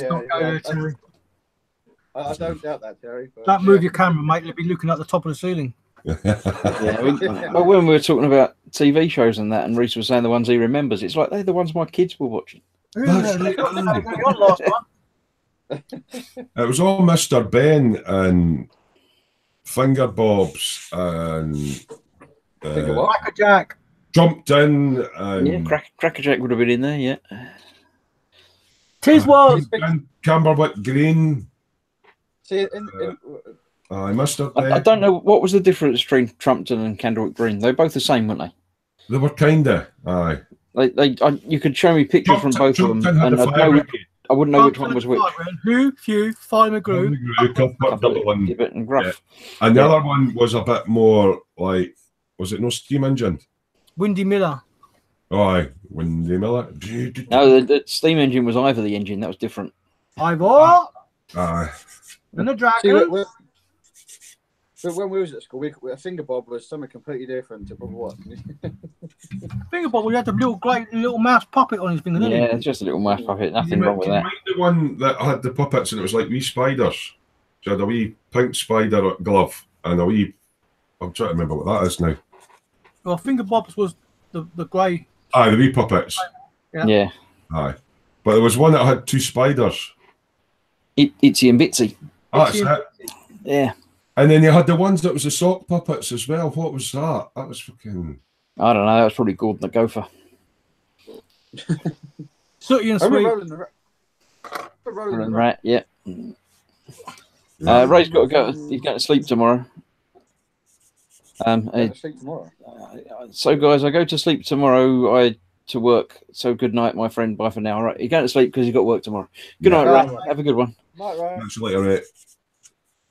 not go there, Terry. I don't doubt that, Terry. But Don't move your camera, mate. You'll be looking at the top of the ceiling. Well, when we were talking about TV shows and that, and Reese was saying the ones he remembers, it's like they're the ones my kids were watching. Last one. It was all Mr. Ben and Finger Bobs and Think of what? Crackerjack. Jumped in and Yeah, Crackerjack would have been in there, yeah. Tis was. and Camberwick Green. See, Mr. I Ben. don't know what was the difference between Trumpton and Candlewick Green. They're both the same, weren't they? They were kinda. Aye. You could show me pictures from both of them, Trumpton had and a fire brigade. I wouldn't know which one was which. Who, few, fine McGrew. And Gibbet and Gruff. the other one was a bit more like, was it no steam engine? Windy Miller. Oh, aye. Windy Miller. No, the steam engine was Ivor the engine. That was different. Ivor. Aye. And the see, dragon. But when we was at school, a finger bob was something completely different to what? Finger bob, he had the little great little mouse puppet on his finger, didn't Yeah, just a little mouse puppet. Nothing wrong with Can you that. mind the one that had the puppets and it was like wee spiders? So had a wee pink spider glove and a wee. I'm trying to remember what that is now. Well, finger bobs was the grey. Aye, the wee puppets. Yeah. Yeah. Aye. But there was one that had 2 spiders. Itsy and Bitsy. That's Itsy and it. Yeah. And then you had the ones that was the sock puppets as well. What was that? That was fucking. I don't know. That was probably Gordon the Gopher. Sooty and I remember sweet. Rolling the Rat. Rolling Rat, yeah. Ray's got to go. He's going to sleep tomorrow. Sleep tomorrow. So, guys, I go to sleep tomorrow. I to work. So, good night, my friend. Bye for now. All right, you're going to sleep because you've got work tomorrow. Good night, Ray. Have a good one. Night, Ray. That's later, right?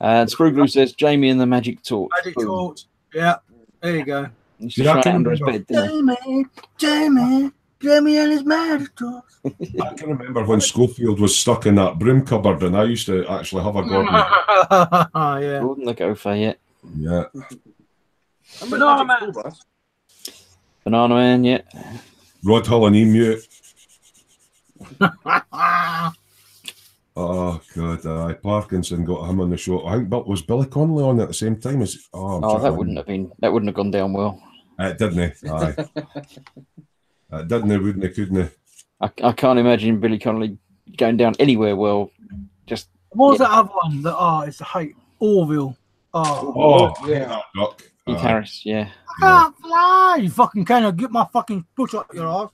And Spruglu says Jamie and the Magic Torch. Magic torch. Yeah. There you go. He's Yeah, I just right can under his remember. bed, didn't he? Jamie and his magic torch. I can remember when Schofield was stuck in that broom cupboard and I used to actually have a go. Yeah. Gordon the Gopher, yeah. Yeah. Banana Man. Banana Man, yeah. Rod Hull and Emu. Oh, God. Parkinson got him on the show. I think was Billy Connolly on at the same time as. Oh, that wouldn't have gone down well. It didn't. Aye. It didn't, wouldn't it, couldn't it? I can't imagine Billy Connolly going down anywhere well. Just What was that other one? It's a hate. Orville. Oh, yeah. that duck. Keith Harris, yeah. I can't fly. You fucking cannot get my fucking push up your ass.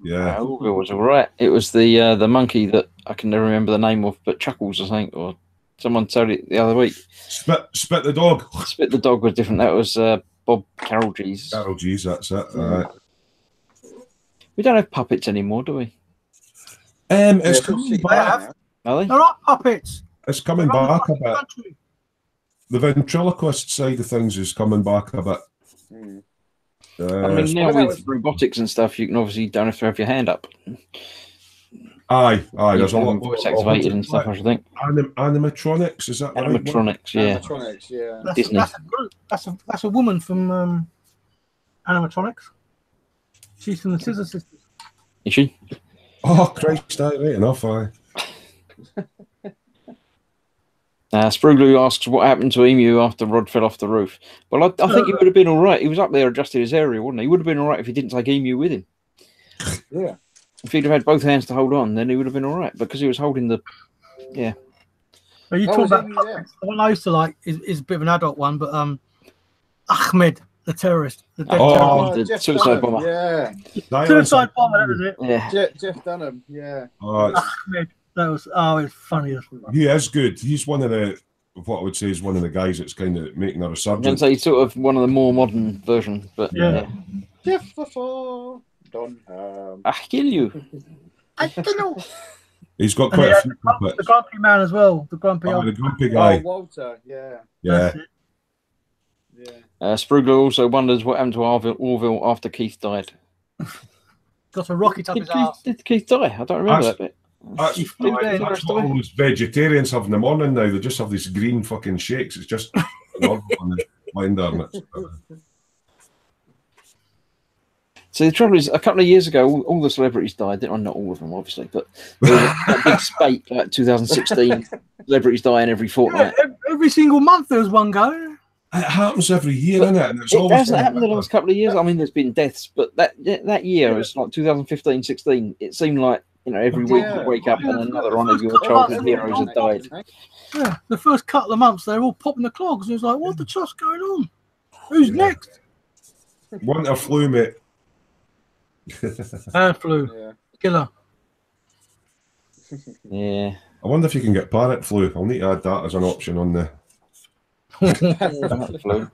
Yeah. Orville was all right. It was the monkey that I can never remember the name of, but Chuckles, I think, or someone told it the other week. Spit the dog. Spit the Dog was different. That was Bob Carroll G's. Carol G's, that's it. Right. We don't have puppets anymore, do we? It's Yeah, coming see, back. Are they? They're not puppets. It's coming They're on back a fucking bit. country. The ventriloquist side of things is coming back a bit. Mm. I mean, now with robotics and stuff, you can obviously don't have to have your hand up. Aye. There's a lot voice activated and stuff, I should think. Animatronics, is that the right one? Animatronics, yeah. Animatronics, yeah. Disney. That's a group. That's a woman from Animatronics. She's from the Scissor Sisters. Is she? Oh, Christ, aye, right enough, aye. Spruglu asks what happened to Emu after Rod fell off the roof. Well, I think he would have been all right. He was up there adjusting his area, wouldn't he? He would have been all right if he didn't take Emu with him. Yeah. If he'd have had both hands to hold on, then he would have been all right. Because he was holding the... Yeah. But you Oh, talk was about Emu puppets. there? The one I used to like is a bit of an adult one, but Ahmed, the terrorist. The dead Oh, terrorist. the Jeff suicide Dunham, bomber. Yeah. Suicide bomber, that was it. Yeah. Jeff Dunham, yeah. Oh, Ahmed. That was, it's funny. he is good. He's one of the, what I would say is one of the guys that's kind of making a I'm going to resurgence. say sort of one of the more modern versions, but Yeah. Jeff Dunham. I kill you. I don't know. He's got And quite he a had few the puppets. grumpy man as well. The grumpy Oh, old. the grumpy Oh, guy. Walter, yeah. Yeah. That's it. Yeah. Spruglu also wonders what happened to Orville after Keith died. Got a rocket up his ass. Did Keith die? I don't remember That's- that bit. That's, He flew there. that's what all those vegetarians have in the morning now. They just have these green fucking shakes. It's just on the blinder. And it's, See, the trouble is, a couple of years ago, all the celebrities died. Well, not all of them, obviously, but there was that big spate, like 2016, celebrities dying every Yeah, fortnight. every single month there was one go. it happens every year, isn't it? And it's It always hasn't happened the last couple of years. I mean, there's been deaths, but that year, it's like 2015, 16, it seemed like, every week you wake up and another one of your childhood heroes had died. Yeah, the first couple of months they're all popping the clogs. It was like, what the chuff's going on? Who's next? winter flu, mate. And flu, Yeah. killer. Yeah. I wonder if you can get parrot flu. I'll need to add that as an option on the. Parrot flu.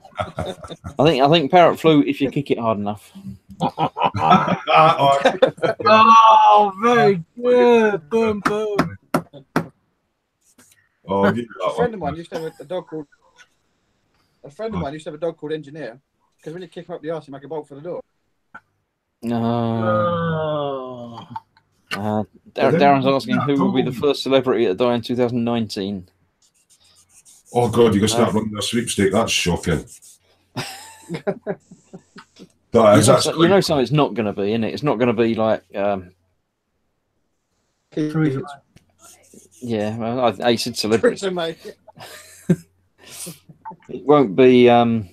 I think parrot flu if you kick it hard enough. Oh, very good. Boom, boom. Oh, I'll give you A that friend of one. mine used to have a dog called. A friend of mine used to have a dog called Engineer because when you kick him up the arse, you make a bolt for the door. No. Oh. Darren's asking who will be the first celebrity to die in 2019. Oh God, you can start running a sweepstake. That's shocking. That is, that's you know something it's not going to be, innit? It's not going to be like, Theresa yeah, well, I said celebrity. Theresa May. It won't be, oh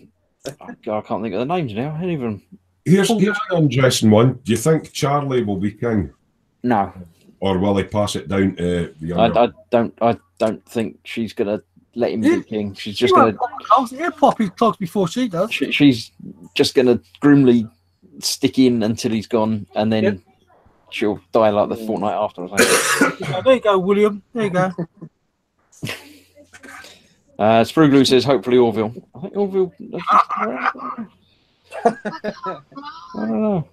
God, I can't think of the names now. I don't even. here's an interesting one. Do you think Charlie will be king, No, or will he pass it down to the younger? I don't think she's going to let him be king. She's just going to. He'll pop his clogs before she does. She's just going to grimly stick in until he's gone, and then she'll die like the fortnight after. Or something. There you go, William. There you go. Spruglu says, hopefully Orville. I think Orville. I don't know.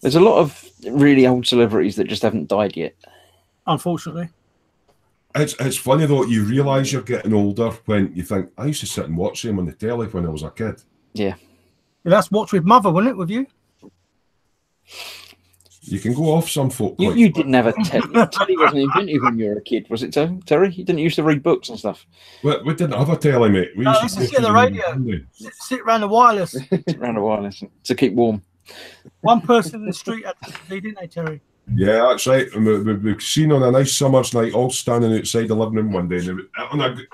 There's a lot of really old celebrities that just haven't died yet. Unfortunately. It's funny though, you realise you're getting older when you think, I used to sit and watch them on the telly when I was a kid. Yeah. That's Watch with Mother, wasn't it, with you? You can go off some folk. You didn't have a telly. Telly wasn't invented when you were a kid, was it, Terry? You didn't used to read books and stuff. We didn't have a telly, mate. We used to sit on the radio. Sit around the wireless. Around the wireless to keep warm. One person in the street had TV, didn't they, Terry? Yeah, that's right. And we've seen on a nice summer's night, all standing outside the living room one day. And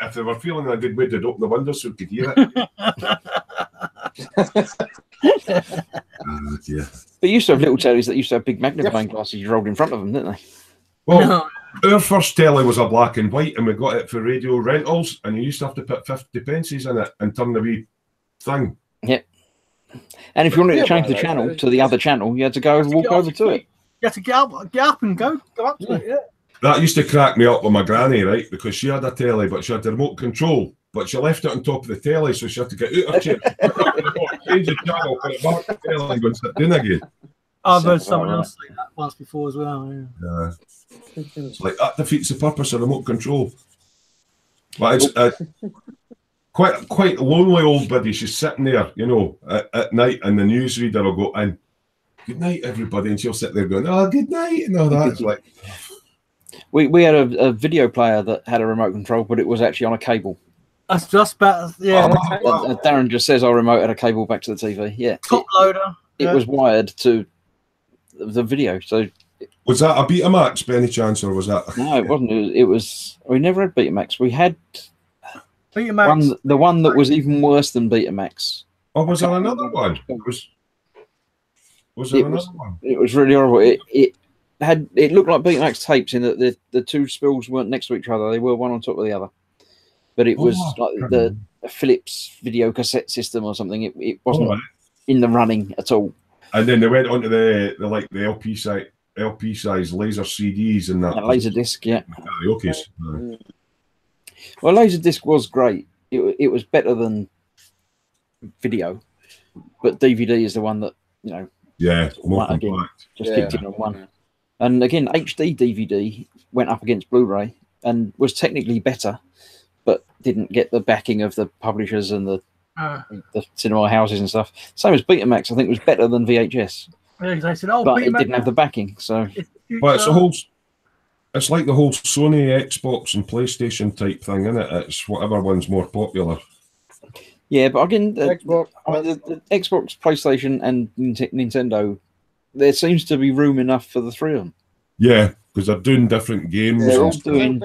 if they were feeling a good way, they'd open the windows so we could hear it. Yeah. But you used to have little tellies that used to have big magnifying glasses you rolled in front of them, didn't they? Well, our first telly was a black and white, and we got it for radio rentals, and you used to have to put 50 pences in it and turn the wee thing. Yep. And if you wanted to change the channel to the other channel, you had to go and walk over to it. You had to get up and go up to it, yeah. That used to crack me up with my granny, right? Because she had a telly, but she had the remote control. But she left it on top of the telly, so she had to get out of her chair, change the channel, put it back on the telly, and go and sit down again. I've heard someone else say that once before as well. Yeah. It's like that defeats the purpose of remote control. But it's quite lonely old biddy. She's sitting there, you know, at night, and the newsreader will go in. Good night, everybody, and she'll sit there going, "Oh, good night," and all that. It's like we had a video player that had a remote control, but it was actually on a cable. That's just better. Yeah. Darren just says our remote had a cable back to the TV. Yeah. Top loader. It was wired to the video. So was that a Betamax by any chance, or was that? No, it wasn't. It was. We never had Betamax. We had Betamax. the one that was even worse than Betamax. Oh, was there another one? Was there another one? It was really horrible. It looked like Betamax tapes in that the two spools weren't next to each other. They were one on top of the other. But it was like the Philips video cassette system or something. It wasn't in the running at all. And then they went on to the LP size laser CDs and that. Laser disc, yeah. Karaoke's. Well, laser disc was great. It was better than video, but DVD is the one that more compact. Just kicked in on one. And again, HD DVD went up against Blu-ray and was technically better, but didn't get the backing of the publishers and the cinema houses and stuff. Same as Betamax, I think, was better than VHS. Yeah, they said, but it didn't have the backing. So, but it's like the whole Sony, Xbox, and PlayStation type thing, isn't it? It's whatever one's more popular. Yeah, but again, the Xbox, PlayStation, and Nintendo, there seems to be room enough for the three of them. Yeah, because they're doing different games. They're all doing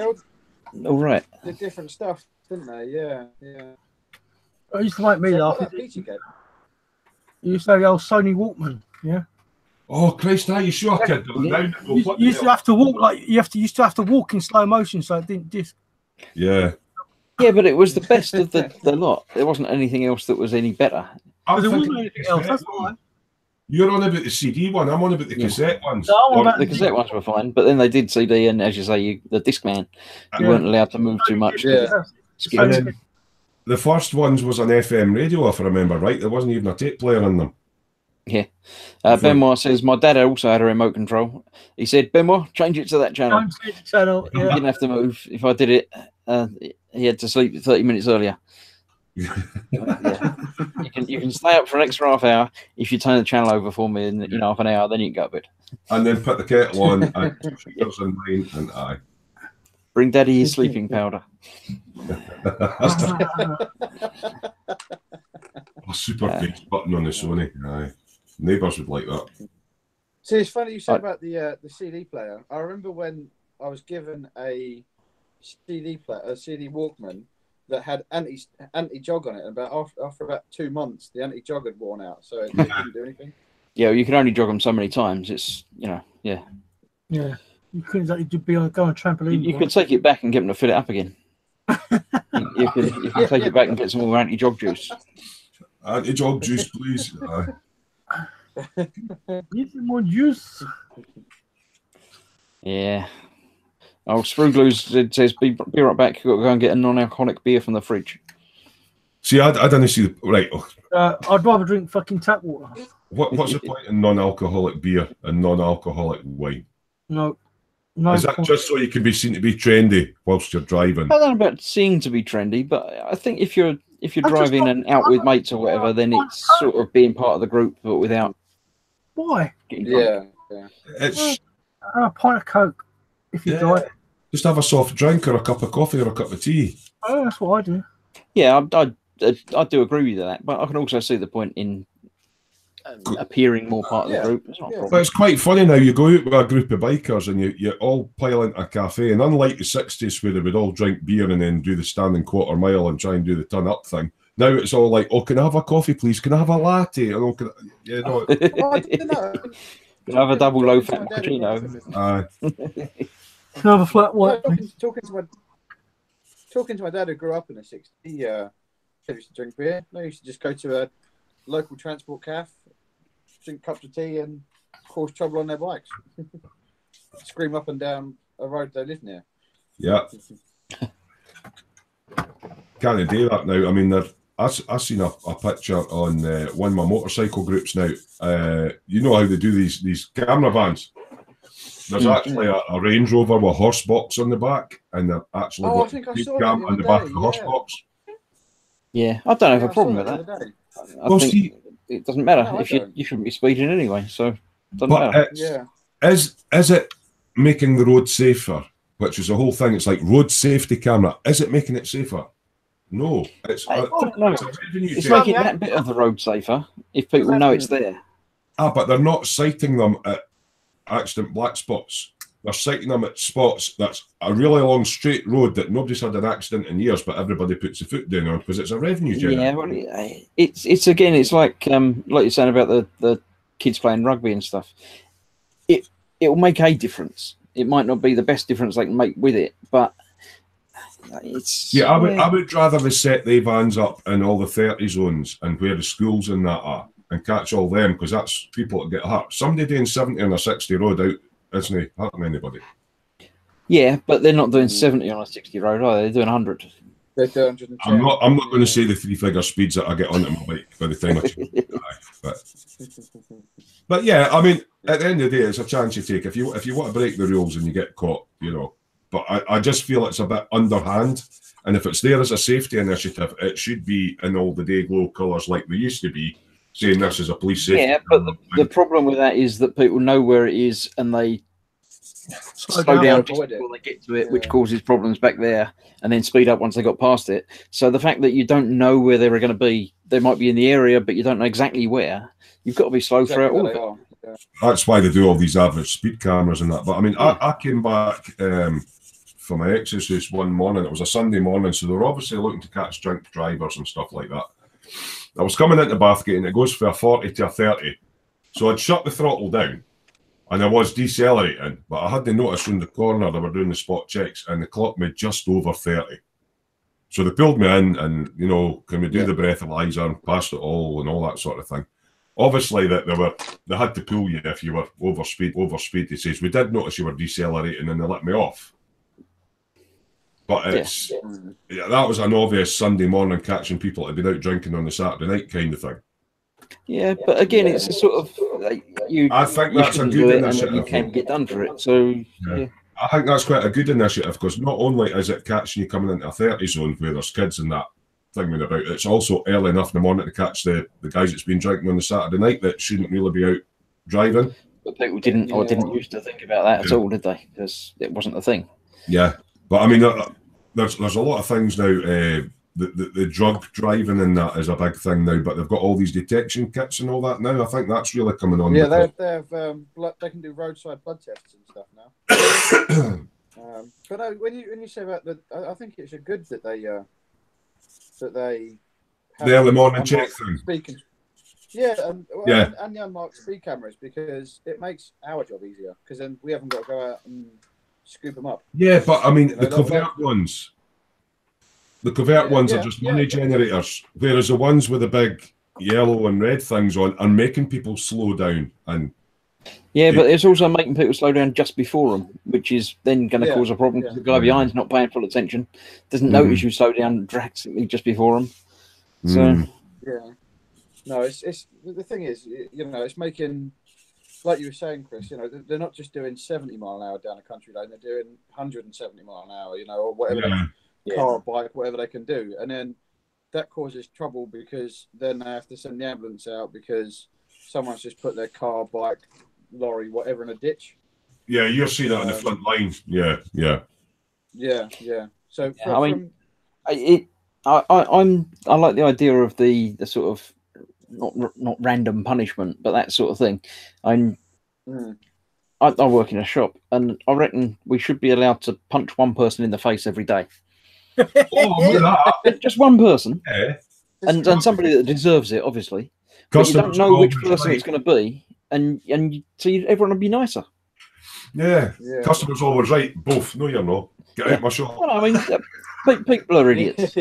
all right. Did different stuff, didn't they? Yeah. It used to make me laugh. You used to have the old Sony Walkman, yeah. Oh Christ! Are you sure, kid? You used to have to walk used to have to walk in slow motion, so it didn't just. Yeah. Yeah, but it was the best of the lot. There wasn't anything else that was any better. There wasn't anything else. That's why. You're on about the CD one. I'm on about the cassette ones. The cassette ones were fine, but then they did CD, and as you say, the Discman, you weren't allowed to move too much. Yeah. The first ones was an FM radio, if I remember right. There wasn't even a tape player in them. Yeah. Benoit says, my dad also had a remote control. He said, Benoit, change it to that channel. He didn't have to move. If I did it, he had to sleep 30 minutes earlier. Yeah. You can stay up for an extra half hour if you turn the channel over for me in half an hour, then you can go to bed. And then put the kettle on and sugars and wine and aye. Bring Daddy his sleeping powder. A super bass button on the Sony. Aye. Neighbours would like that. See, it's funny you said about the CD player. I remember when I was given a CD player, a CD Walkman that had anti-jog on it. After about 2 months, the anti-jog had worn out, so it didn't do anything. Yeah, you can only jog them so many times. It's yeah. Yeah, you couldn't exactly go on a trampoline. You could take it back and get them to fill it up again. you can take it back and get some more anti-jog juice. Anti-jog juice, please. Need some more juice. Yeah. Oh, Sprugloos says, be right back. You've got to go and get a non-alcoholic beer from the fridge. See, I didn't see the right. I'd rather drink fucking tap water. What's the point in non-alcoholic beer and non-alcoholic wine? No. Is that just so you can be seen to be trendy whilst you're driving? I don't know about seeing to be trendy, but I think if you're driving and out with mates or whatever, then it's sort of being part of the group, but without. Why? Getting drunk. Yeah. It's a pint of Coke if you drive. Just have a soft drink or a cup of coffee or a cup of tea. Oh, that's what I do. Yeah, I do agree with that, but I can also see the point in appearing more part of the group. It's not a problem. But it's quite funny now. You go out with a group of bikers and you all pile into a cafe, and unlike the 60s where they would all drink beer and then do the standing quarter mile and try and do the turn up thing, now it's all like, oh, can I have a coffee, please? Can I have a latte? And oh, can I didn't know. Can I have a double low fat cappuccino? Can I have a flat white? Talking to my dad who grew up in the 60s, he used to drink beer. No, he used to just go to a local transport cafe, drink cups of tea and cause trouble on their bikes. Scream up and down a road they live near. Yeah. Can't do that now. I mean, I've seen a picture on one of my motorcycle groups now. You know how they do these camera vans? There's actually a Range Rover with a horse box on the back, and they've actually got a speed cam on the back of the horse box. Yeah, I don't have a problem with that. I think it doesn't matter if you shouldn't be speeding anyway, so it doesn't matter. Is it making the road safer? Which is the whole thing. It's like road safety camera. Is it making it safer? No, it's making that bit of the road safer if people know it's there. But they're not citing them at accident black spots. They're citing them at spots that's a really long straight road that nobody's had an accident in years, but everybody puts the foot down on because it's a revenue generator. Yeah, well, it's again, it's like you're saying about the kids playing rugby and stuff. It will make a difference. It might not be the best difference they can make with it, but it's I would rather they set the vans up in all the 30 zones and where the schools and that are and catch all them, because that's people that get hurt. Somebody doing 70 on a 60 road out isn't hurting anybody. Yeah, but they're not doing 70 on a 60 road, are they? They're doing 100. They're doing 110. I'm not going to say the 3-figure speeds that I get onto my bike by the time I change. But yeah, I mean, at the end of the day, it's a chance you take. If you want to break the rules and you get caught, you know. But I just feel it's a bit underhand. And if it's there as a safety initiative, it should be in all the day glow colours like they used to be, saying this is a police safety. Yeah, but the problem with that is that people know where it is and they slow down just before they get to it, which causes problems back there, and then speed up once they got past it. So the fact that you don't know where they're going to be, they might be in the area, but you don't know exactly where, you've got to be slow throughout all of it. Yeah. That's why they do all these average speed cameras and that. But I mean, I came back for my ex's house one morning. It was a Sunday morning, so they were obviously looking to catch drunk drivers and stuff like that. I was coming into Bathgate and it goes for a 40 to a 30. So I'd shut the throttle down and I was decelerating, but I had to notice from the corner they were doing the spot checks and they clocked me just over 30. So they pulled me in and, you know, can we do the breathalyzer and passed it all and all that sort of thing. Obviously that they had to pull you if you were over speed. He says, we did notice you were decelerating and they let me off. But that was an obvious Sunday morning catching people that had been out drinking on the Saturday night kind of thing. Yeah, but again, it's a sort of I think that's a good initiative. You can get done for it. So I think that's quite a good initiative because not only is it catching you coming into a 30 zone where there's kids and that thing about, it's also early enough in the morning to catch the guys that's been drinking on the Saturday night that shouldn't really be out driving. But people didn't used to think about that at all, did they? Because it wasn't a thing. Yeah. But I mean, there's a lot of things now. The drug driving and that is a big thing now. But they've got all these detection kits and all that now. I think that's really coming on. Yeah, they have blood. They can do roadside blood tests and stuff now. But no, when you say about I think it's good that they have the early morning check thing. Speaking. Yeah, and the unmarked speed cameras, because it makes our job easier, because then we haven't got to go out and scoop them up. Yeah, but I mean, the covert ones. The covert ones are just money generators, whereas the ones with the big yellow and red things on are making people slow down. And but it's also making people slow down just before them, which is then going to cause a problem because the guy behind's not paying full attention, doesn't notice you slow down drastically just before him. So no, it's the thing is, it's making, like you were saying, Chris. They're not just doing 70 mile an hour down a country lane; they're doing 170 mile an hour. Or whatever. Car, bike, whatever they can do, and then that causes trouble because then they have to send the ambulance out because someone's just put their car, bike, lorry, whatever in a ditch. Yeah, you'll see that on the front line. Yeah. So I like the idea of the sort of not random punishment, but that sort of thing. I work in a shop, and I reckon we should be allowed to punch one person in the face every day. Just one person, and somebody that deserves it, obviously. But you don't know which person it's going to be, and so everyone will be nicer. Yeah, customers always right. Both. No, you're not. Get out my shop. Well, I mean, people are idiots.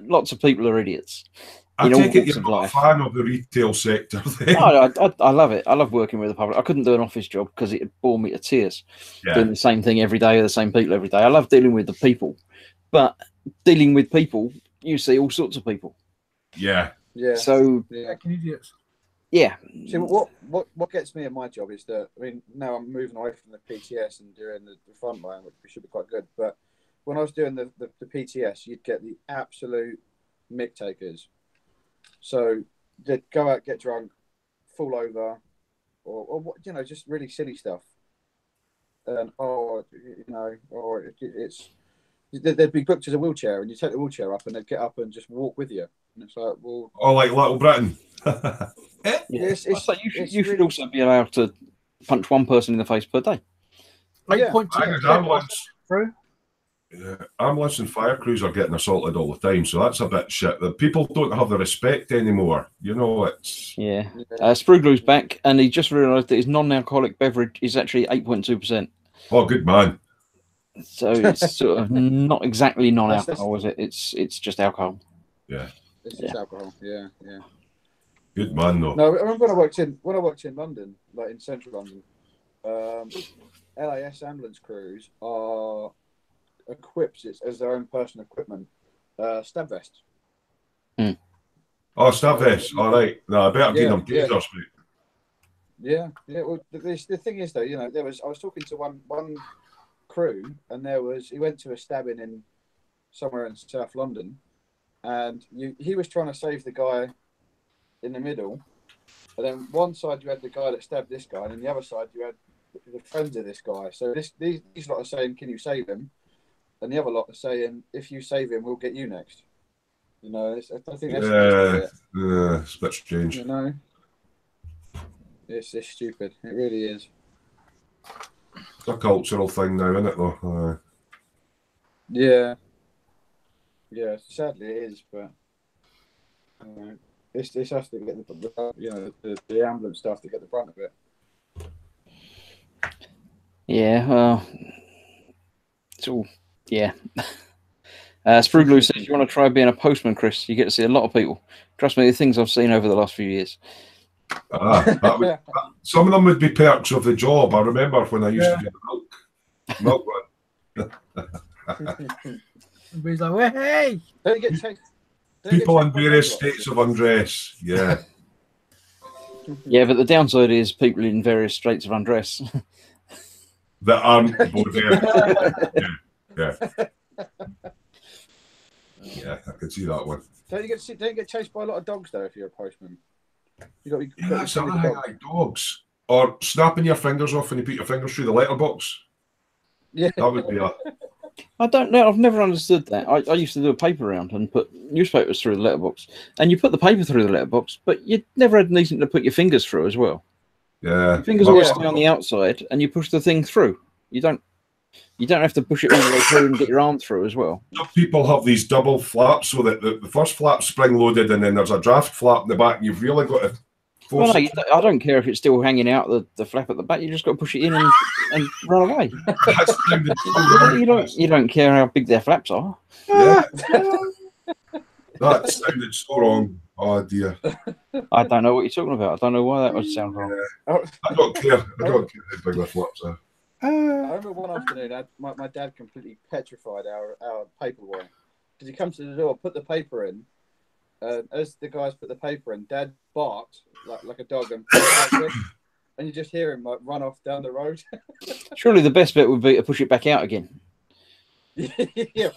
Lots of people are idiots. I take it you're not a fan of the retail sector then. I love it. I love working with the public. I couldn't do an office job because it'd bore me to tears. Doing the same thing every day with the same people every day. I love dealing with the people. But dealing with people, you see all sorts of people. Yeah. So idiots. Yeah. See, what gets me in my job is that, I mean, now I'm moving away from the PTS and doing the front line, which should be quite good. But when I was doing the PTS, you'd get the absolute mick takers. So they'd go out, get drunk, fall over, or just really silly stuff. And they'd be booked as a wheelchair, and you take the wheelchair up, and they'd get up and just walk with you. And it's like, well, like Little Britain. You should also be allowed to punch one person in the face per day. Ambulance and fire crews are getting assaulted all the time, so that's a bit shit. The people don't have the respect anymore. It's Spruglu's back, and he just realised that his non-alcoholic beverage is actually 8.2%. Oh, good man. So it's sort of not exactly non-alcohol, is it? It's just alcohol. Yeah. It's just alcohol. Yeah. Good man, though. No, I remember when I worked in London, like in central London, LAS ambulance crews are equipped as their own personal equipment. Stab vests. Oh, stab vests. All right. No, I better get them tasers, mate. Yeah. Well, the thing is, though, I was talking to one crew, and he went to a stabbing in somewhere in South London, and he was trying to save the guy in the middle, and then one side you had the guy that stabbed this guy, and then the other side you had the friends of this guy. So these lot are saying, "Can you save him?" And the other lot are saying, "If you save him, we'll get you next." I think that's it's a bit strange. It's stupid. It really is. It's a cultural thing now, isn't it, though? Yeah, sadly it is, but it's us to get the ambulance staff to get the brunt of it. Yeah, well, it's all Spruglu says, "You want to try being a postman, Chris? You get to see a lot of people. Trust me, the things I've seen over the last few years." Some of them would be perks of the job. I remember when I used to do the milk run. Everybody's like, "Hey!" People in various states of undress. Yeah. Yeah, but the downside is people in various states of undress. That aren't both there. Yeah, I can see that one. Don't you get chased by a lot of dogs though if you're a postman? That's another thing, like dogs. Or snapping your fingers off when you put your fingers through the letterbox. Yeah. That would be I don't know. I've never understood that. I used to do a paper round and put newspapers through the letterbox, and you put the paper through the letterbox, but you never had anything to put your fingers through as well. Yeah. Your fingers always stay on the outside, and you push the thing through. You don't have to push it all the way through and get your arm through as well. Some people have these double flaps, so that the first flap's spring loaded, and then there's a draft flap in the back, and you've really got to force Well, no, it. I don't care if it's still hanging out the flap at the back. You just got to push it in and run away. That sounded so wrong. You don't care how big their flaps are. Yeah. That sounded so wrong. Oh dear. I don't know what you're talking about. I don't know why that would sound wrong. I don't care. I don't care how big the flaps are. I remember one afternoon, my dad completely petrified our paperboy. Because he comes to the door, put the paper in. As the guys put the paper in, Dad barked like a dog and you just hear him like run off down the road. Surely the best bit would be to push it back out again. Yeah.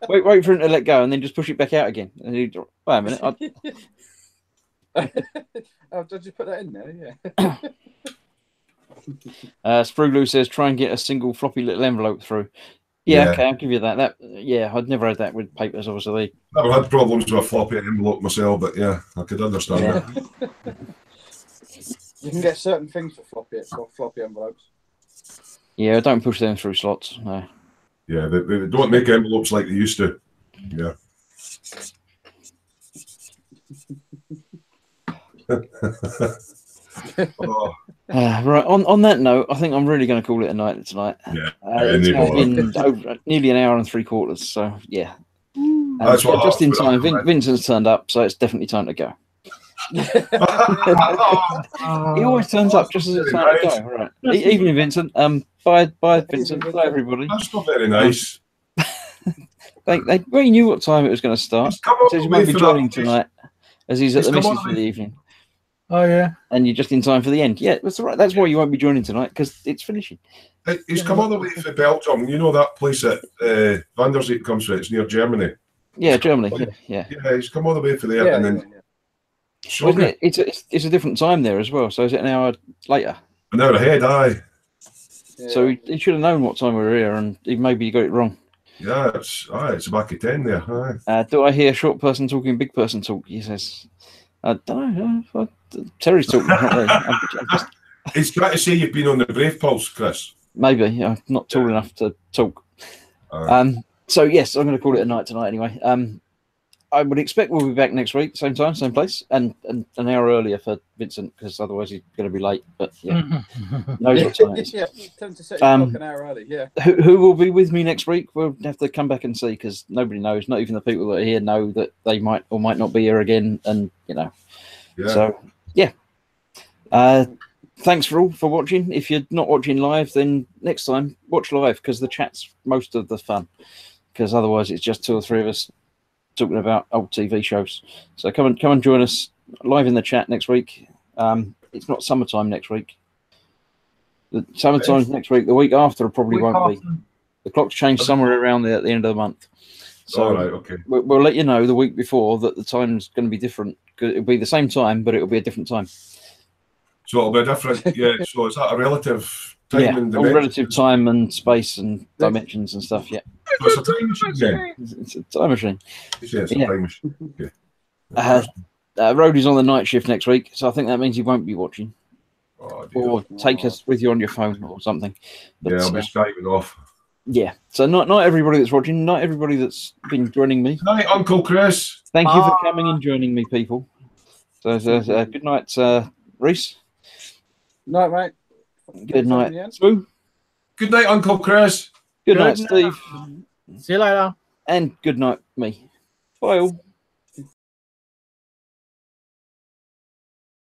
Wait for him to let go and then just push it back out again. And wait a minute. Oh, did you put that in there? Yeah. Spruglu says try and get a single floppy little envelope through. Yeah, okay, I'll give you that. I'd never had that with papers, obviously. Never had problems with a floppy envelope myself, but yeah, I could understand that. You can get certain things for floppy envelopes. Yeah, don't push them through slots. No. Yeah, they don't make envelopes like they used to. Yeah. Oh. Right. On that note, I think I'm really going to call it a night tonight. Yeah. It's now been nearly an hour and 3/4. So yeah. That's what just in time. right. Vincent's turned up, so it's definitely time to go. He always turns up just as it's time to go. Right. Evening, Vincent. Bye, Vincent. Bye, everybody. That's not very nice. They already knew what time it was going to start. He says he won't be joining tonight, as he's at the missus for the evening. Oh yeah. And you're just in time for the end. Yeah, that's right. That's why you won't be joining tonight, because it's finishing. He's come all the way from Belgium. You know that place that Van der Zee comes from? It's near Germany. Yeah, Germany. Yeah. Yeah, he's come all the way from there, and then. Well, isn't it? It's a different time there as well. So is it an hour later? An hour ahead, aye. Yeah. So he should have known what time we were here, and maybe he got it wrong. Yeah, it's back at 10 there. Aye. Do I hear short person talking, big person talk? He says, I don't know. Terry's talking. Not really. I'm just, He's trying to say you've been on the Brave Pulse, Chris. maybe I'm not tall enough to talk. So yes, I'm going to call it a night tonight anyway. I would expect we'll be back next week, same time, same place, and an hour earlier for Vincent, because otherwise he's going to be late. But yeah, knows what time it is. Yeah, tend to set your clock an hour early. Yeah. Who will be with me next week? We'll have to come back and see, because nobody knows. Not even the people that are here know that they might or might not be here again, and Yeah. So yeah. Thanks for watching. If you're not watching live, then next time watch live, because the chat's most of the fun. Because otherwise, it's just two or three of us talking about old TV shows. So come and join us live in the chat next week. It's not summertime next week. The summertime's next week. The week after probably won't be. The clock's changed somewhere around there at the end of the month. So all right, okay. We'll let you know the week before that the time's going to be different. It'll be the same time, but it'll be a different time. So it'll be different. Yeah. So is that a relative time and all dimension? relative time and space and dimensions and stuff. Yeah. So it's a time machine. Yeah. It's a time machine. Yeah, it's a time machine. Okay. Rhodey's on the night shift next week, so I think that means he won't be watching. Oh, dear. Or take us with you on your phone or something. But, Yeah, I'll be skiving off. yeah. So not everybody that's watching, not everybody that's been joining me. Good night, Uncle Chris. Thank you for coming and joining me, people. So good night, Reese. Night, mate. Good night, Smooth. Good night, Uncle Chris. Good night, Steve. See you later. And good night, me. Bye all.